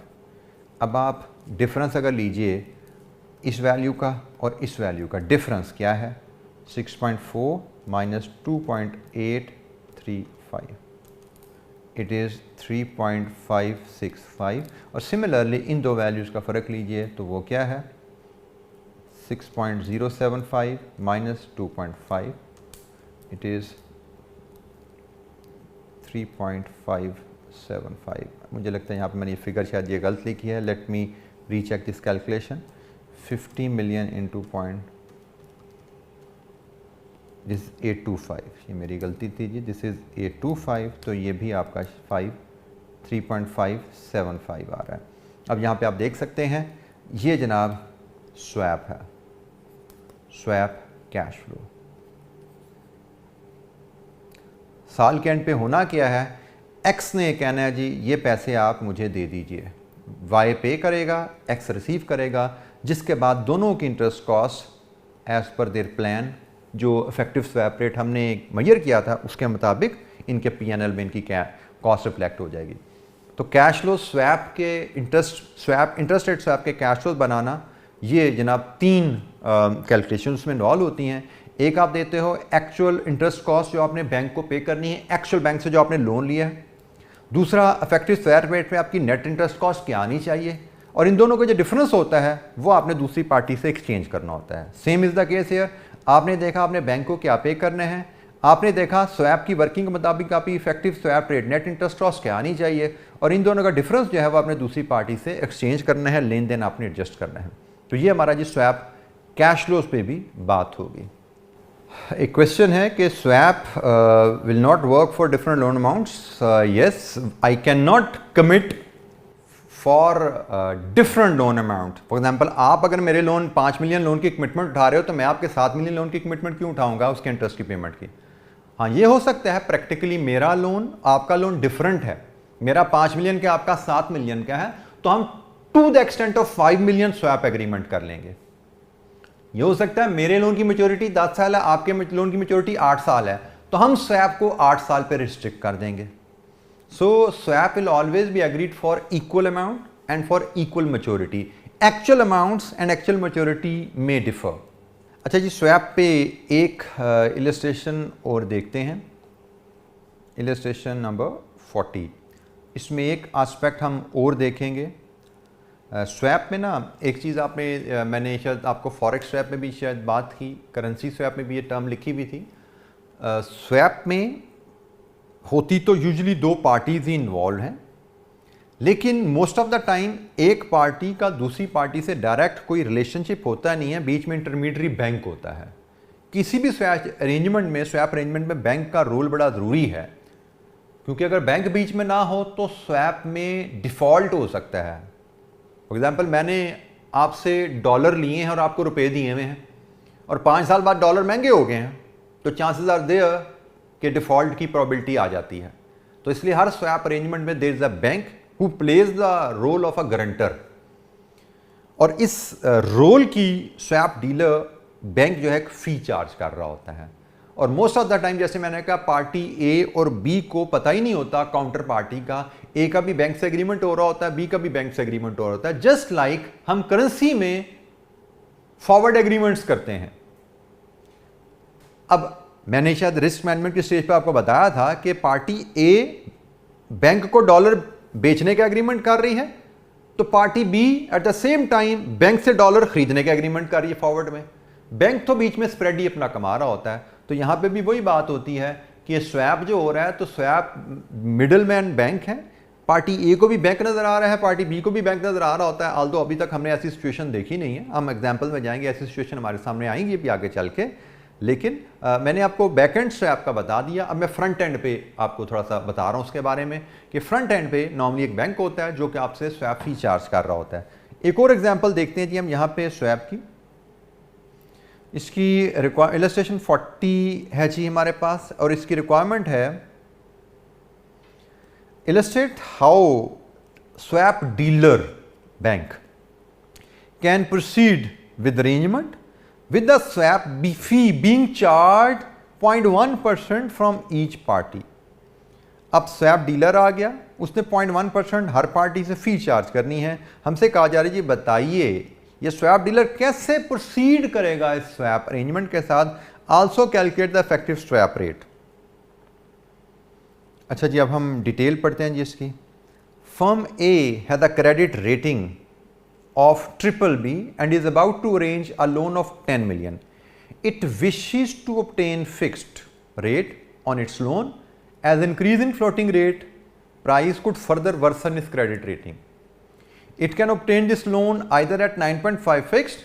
अब आप डिफरेंस अगर लीजिए इस वैल्यू का और इस वैल्यू का डिफरेंस क्या है, 6.4 माइनस 2.835, इट इज़ 3.565। और सिमिलरली इन दो वैल्यूज़ का फ़र्क लीजिए तो वो क्या है, 6.075 माइनस 2.5, इट इज़ 3.575। मुझे लगता है यहाँ पे मैंने ये फिगर शायद ये गलत लिखी है, let me recheck this calculation. 50 million into point, this 825, ये मेरी गलती थी जी, दिस इज़ 825, तो ये भी आपका 3.575 आ रहा है। अब यहाँ पे आप देख सकते हैं ये जनाब स्वैप है, स्वैप कैश फ्लो। साल के एंड पे होना क्या है, एक्स ने कहना है जी ये पैसे आप मुझे दे दीजिए, वाई पे करेगा, एक्स रिसीव करेगा, जिसके बाद दोनों की interest cost as per their plan, जो इफेक्टिव स्वैप रेट हमने मेजर किया था उसके मुताबिक इनके पीएनएल में इनकी कॉस्ट रिफ्लेक्ट हो जाएगी। तो कैश फ्लो स्वैप के इंटरेस्ट रेट स्वैप के कैश फ्लो बनाना, ये जनाब 3 कैलकुलेशंस में इन्वॉल्व होती हैं। एक आप देते हो एक्चुअल इंटरेस्ट कॉस्ट जो आपने बैंक को पे करनी है, एक्चुअल बैंक से जो आपने लोन लिया है। दूसरा इफेक्टिव स्वैप रेट में आपकी नेट इंटरेस्ट कॉस्ट क्या आनी चाहिए, और इन दोनों का जो डिफरेंस होता है वो आपने दूसरी पार्टी से एक्सचेंज करना होता है। Same is the case here, आपने देखा आपने बैंक को क्या पे करने हैं, आपने देखा स्वैप की वर्किंग के मुताबिक आपकी effective swap rate net interest cost क्या आनी चाहिए, और इन दोनों का डिफरेंस जो है वो आपने दूसरी पार्टी से एक्सचेंज करना है, लेन देन आपने एडजस्ट करना है। तो ये हमारा जी स्वैप कैश फ्लोज पे भी बात होगी। एक क्वेश्चन है कि swap will not work for different loan amounts. Yes, I can not commit for different loan amount. For example, आप अगर मेरे लोन 5 मिलियन लोन की कमिटमेंट उठा रहे हो तो मैं आपके 7 मिलियन लोन की कमिटमेंट क्यों उठाऊंगा उसके इंटरेस्ट की पेमेंट की। हाँ, ये हो सकता है प्रैक्टिकली मेरा लोन आपका लोन डिफरेंट है, मेरा 5 मिलियन का आपका 7 मिलियन का है, तो हम to the extent of 5 million swap agreement कर लेंगे। ये हो सकता है मेरे लोन की मैच्योरिटी 10 साल है, आपके लोन की मैच्योरिटी 8 साल है, तो हम स्वैप को 8 साल पे रिस्ट्रिक्ट कर देंगे। So swap will always be agreed for equal amount and for equal maturity. Actual amounts and actual maturity में डिफर। अच्छा जी, स्वैप पे एक इलस्ट्रेशन और देखते हैं, इलस्ट्रेशन नंबर 40। इसमें एक एस्पेक्ट हम और देखेंगे। स्वैप में ना एक चीज़ आपने मैंने शायद आपको फॉरेक्स स्वैप में भी शायद बात की, करेंसी स्वैप में भी ये टर्म लिखी हुई थी। स्वैप में होती तो यूजुअली 2 पार्टीज ही इन्वॉल्व हैं, लेकिन मोस्ट ऑफ द टाइम एक पार्टी का दूसरी पार्टी से डायरेक्ट कोई रिलेशनशिप होता नहीं है, बीच में इंटरमीडियरी बैंक होता है। किसी भी स्वैप अरेंजमेंट में बैंक का रोल बड़ा ज़रूरी है, क्योंकि अगर बैंक बीच में ना हो तो स्वैप में डिफ़ॉल्ट हो सकता है। फॉर एग्जाम्पल, मैंने आपसे डॉलर लिए हैं और आपको रुपए दिए हुए हैं, और 5 साल बाद डॉलर महंगे हो गए हैं, तो चांसेस आर देयर कि डिफ़ॉल्ट की प्रोबेबिलिटी आ जाती है। तो इसलिए हर स्वैप अरेंजमेंट में there is a bank who plays the role of a guarantor, और इस रोल की स्वैप डीलर बैंक जो है एक फी चार्ज कर रहा होता है। और मोस्ट ऑफ द टाइम, जैसे मैंने कहा, पार्टी ए और बी को पता ही नहीं होता काउंटर पार्टी का, ए का भी बैंक से एग्रीमेंट हो रहा होता है, बी का भी बैंक से एग्रीमेंट हो रहा होता है। जस्ट लाइक हम करेंसी में फॉरवर्ड एग्रीमेंट्स करते हैं। अब मैंने शायद रिस्क मैनेजमेंट की स्टेज पे आपको बताया था कि पार्टी ए बैंक को डॉलर बेचने का एग्रीमेंट कर रही है, तो party B at the same time bank से डॉलर खरीदने का एग्रीमेंट कर रही है फॉरवर्ड में। बैंक तो बीच में स्प्रेड ही अपना कमा रहा होता है। तो यहां पे भी वही बात होती है कि स्वैप जो हो रहा है, तो स्वैप मिडल मैन बैंक है, पार्टी ए को भी बैंक नजर आ रहा है, पार्टी बी को भी बैंक नजर आ रहा होता है। ऑल्दो अभी तक हमने ऐसी सिचुएशन देखी नहीं है, हम एग्जांपल में जाएंगे, ऐसी सिचुएशन हमारे सामने आएंगी भी आगे चल के। लेकिन मैंने आपको बैक एंड स्वैप का बता दिया, अब मैं फ्रंट एंड पे आपको थोड़ा सा बता रहा हूँ उसके बारे में कि फ्रंट एंड पे नॉर्मली एक बैंक होता है जो कि आपसे स्वैप फी चार्ज कर रहा होता है। एक और एग्जांपल देखते हैं जी हम यहाँ पे स्वैप की, इसकी इलस्ट्रेशन 40 है जी हमारे पास, और इसकी रिक्वायरमेंट है illustrate how swap dealer bank can proceed with arrangement with the swap fee being charged 0.1% from each party। अब स्वैप डीलर आ गया, उसने 0.1% हर पार्टी से फी चार्ज करनी है। हमसे कहा जा रहा है जी बताइए ये स्वैप डीलर कैसे प्रोसीड करेगा इस स्वैप अरेंजमेंट के साथ। Also calculate the effective swap rate. अच्छा जी, अब हम डिटेल पढ़ते हैं जी इसकी। Firm A has a credit rating of BBB and is about to arrange a loan of 10 million. It wishes to obtain fixed rate on its loan as increasing floating rate price could further worsen its credit rating. It can obtain this loan either at 9.5 fixed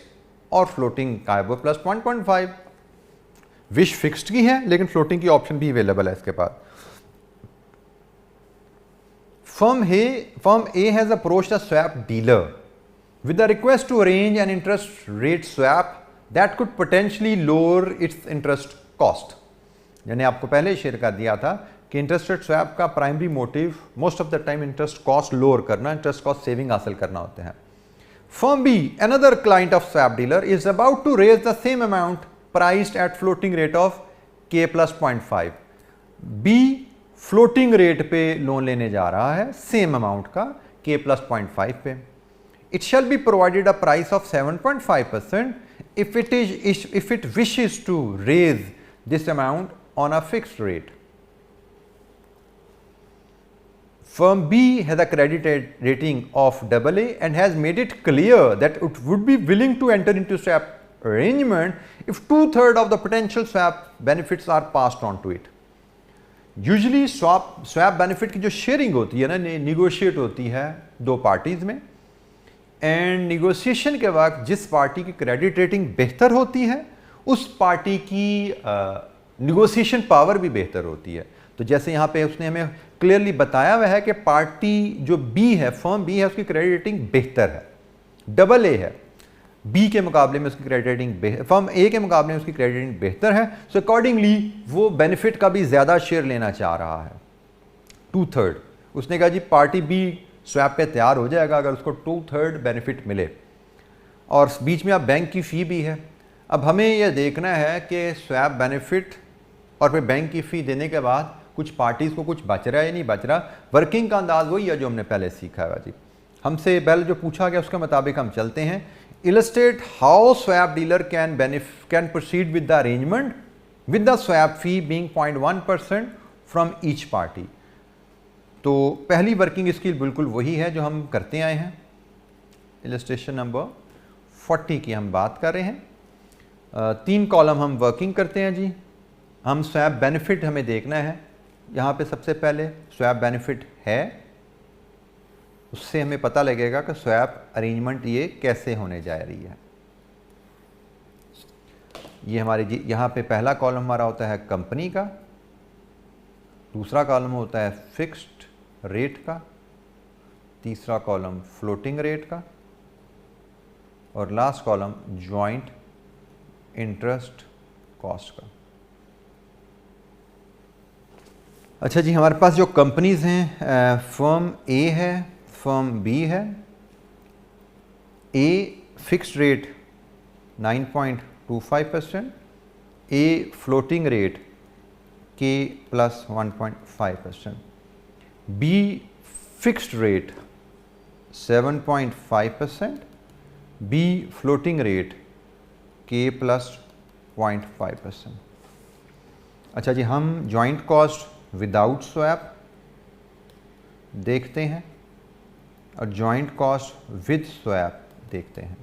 or floating IBOR plus 1.5. Wish fixed की है लेकिन floating की option भी available है इसके बाद। Firm A has approached a swap dealer with a request to arrange an interest rate swap that could potentially lower its interest cost। मैंने आपको पहले शेयर कर दिया था कि इंटरेस्ट रेट स्वैप का primary motive most of the time interest cost lower करना, interest cost saving हासिल करना होते हैं। Firm B, another client of swap dealer, is about to raise the same amount priced at floating rate of K plus 0.5। B floating rate पे loan लेने जा रहा है सेम अमाउंट का K plus 0.5 पे। It shall be provided a price of 7.5% if it wishes to raise this amount on a fixed rate. Firm B has a credit rating of AA and has made it clear that it would be willing to enter into swap arrangement if 2/3 of the potential swap benefits are passed on to it. Usually swap benefit की जो sharing होती है ना, negotiate होती है दो parties में, and negotiation के वक्त जिस पार्टी की क्रेडिट रेटिंग बेहतर होती है उस पार्टी की निगोशिएशन पावर भी बेहतर होती है। तो जैसे यहाँ पे उसने हमें क्लियरली बताया हुआ है कि पार्टी जो बी है, फर्म बी है, उसकी क्रेडिट रेटिंग बेहतर है, AA है, बी के मुकाबले में उसकी क्रेडिट रेटिंग फर्म ए के मुकाबले में उसकी क्रेडिट रेटिंग बेहतर है। सो अकॉर्डिंगली वो बेनिफिट का भी ज़्यादा शेयर लेना चाह रहा है, 2/3। उसने कहा जी पार्टी बी स्वैप पे तैयार हो जाएगा अगर उसको 2/3 बेनिफिट मिले, और बीच में अब बैंक की फ़ी भी है। अब हमें यह देखना है कि स्वैप बेनिफिट और फिर बैंक की फ़ी देने के बाद कुछ पार्टीज़ को कुछ बच रहा है या नहीं बच रहा। वर्किंग का अंदाज़ वही है जो हमने पहले सीखा है जी। हमसे पहले जो पूछा गया उसके मुताबिक हम चलते हैं। Illustrate how swap dealer can proceed with the arrangement with the swap fee being 0.1% from each party. तो पहली वर्किंग स्किल बिल्कुल वही है जो हम करते आए हैं। इलस्ट्रेशन नंबर 40 की हम बात कर रहे हैं। 3 कॉलम हम वर्किंग करते हैं जी। हम स्वैप बेनिफिट हमें देखना है। यहाँ पे सबसे पहले स्वैप बेनिफिट है, उससे हमें पता लगेगा कि स्वैप अरेंजमेंट ये कैसे होने जा रही है। ये हमारे जी यहाँ पे पहला कॉलम हमारा होता है कंपनी का, दूसरा कॉलम होता है फिक्स्ड रेट का, तीसरा कॉलम फ्लोटिंग रेट का, और last column joint interest cost का। अच्छा जी, हमारे पास जो कंपनीज हैं, फर्म ए है, फर्म बी है। A fixed rate 9.25%, a floating rate K plus 1.5%, B fixed rate 7.5%, B floating rate K plus 0.5%। अच्छा जी, हम जॉइंट कॉस्ट विदाउट स्वैप देखते हैं और जॉइंट कॉस्ट विद स्वैप देखते हैं।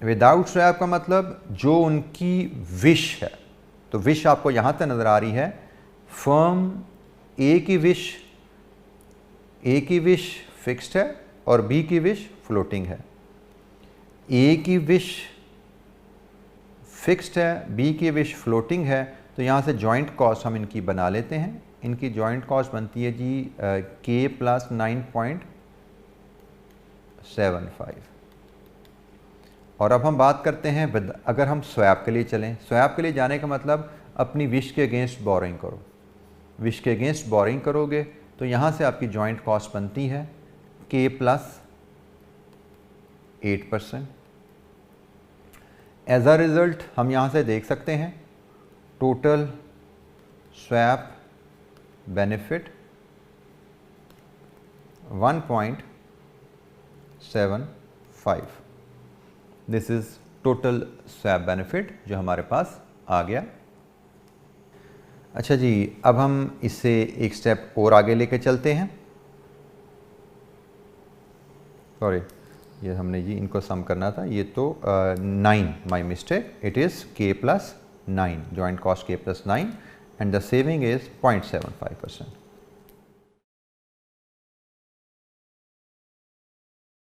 विदाउट स्वैप का मतलब जो उनकी विश है, तो विश आपको यहाँ तक नज़र आ रही है। फर्म ए की विश फिक्स्ड है और बी की विश फ्लोटिंग है। ए की विश फिक्स्ड है, बी की विश फ्लोटिंग है, तो यहाँ से जॉइंट कॉस्ट हम इनकी बना लेते हैं। इनकी जॉइंट कॉस्ट बनती है जी K plus 9.75। और अब हम बात करते हैं अगर हम स्वैप के लिए चलें। स्वैप के लिए जाने का मतलब अपनी विश के अगेंस्ट बोरिंग करो। विश के अगेंस्ट बोरिंग करोगे तो यहाँ से आपकी जॉइंट कॉस्ट बनती है K plus 8%। As a result हम यहाँ से देख सकते हैं total swap benefit 0.75। This is total swap benefit जो हमारे पास आ गया। अच्छा जी, अब हम इससे एक स्टेप और आगे लेके चलते हैं। सॉरी, ये हमने जी इनको सम करना था, ये तो 9, my mistake, it is k + 9, joint cost k + 9 and the saving is 0.75%।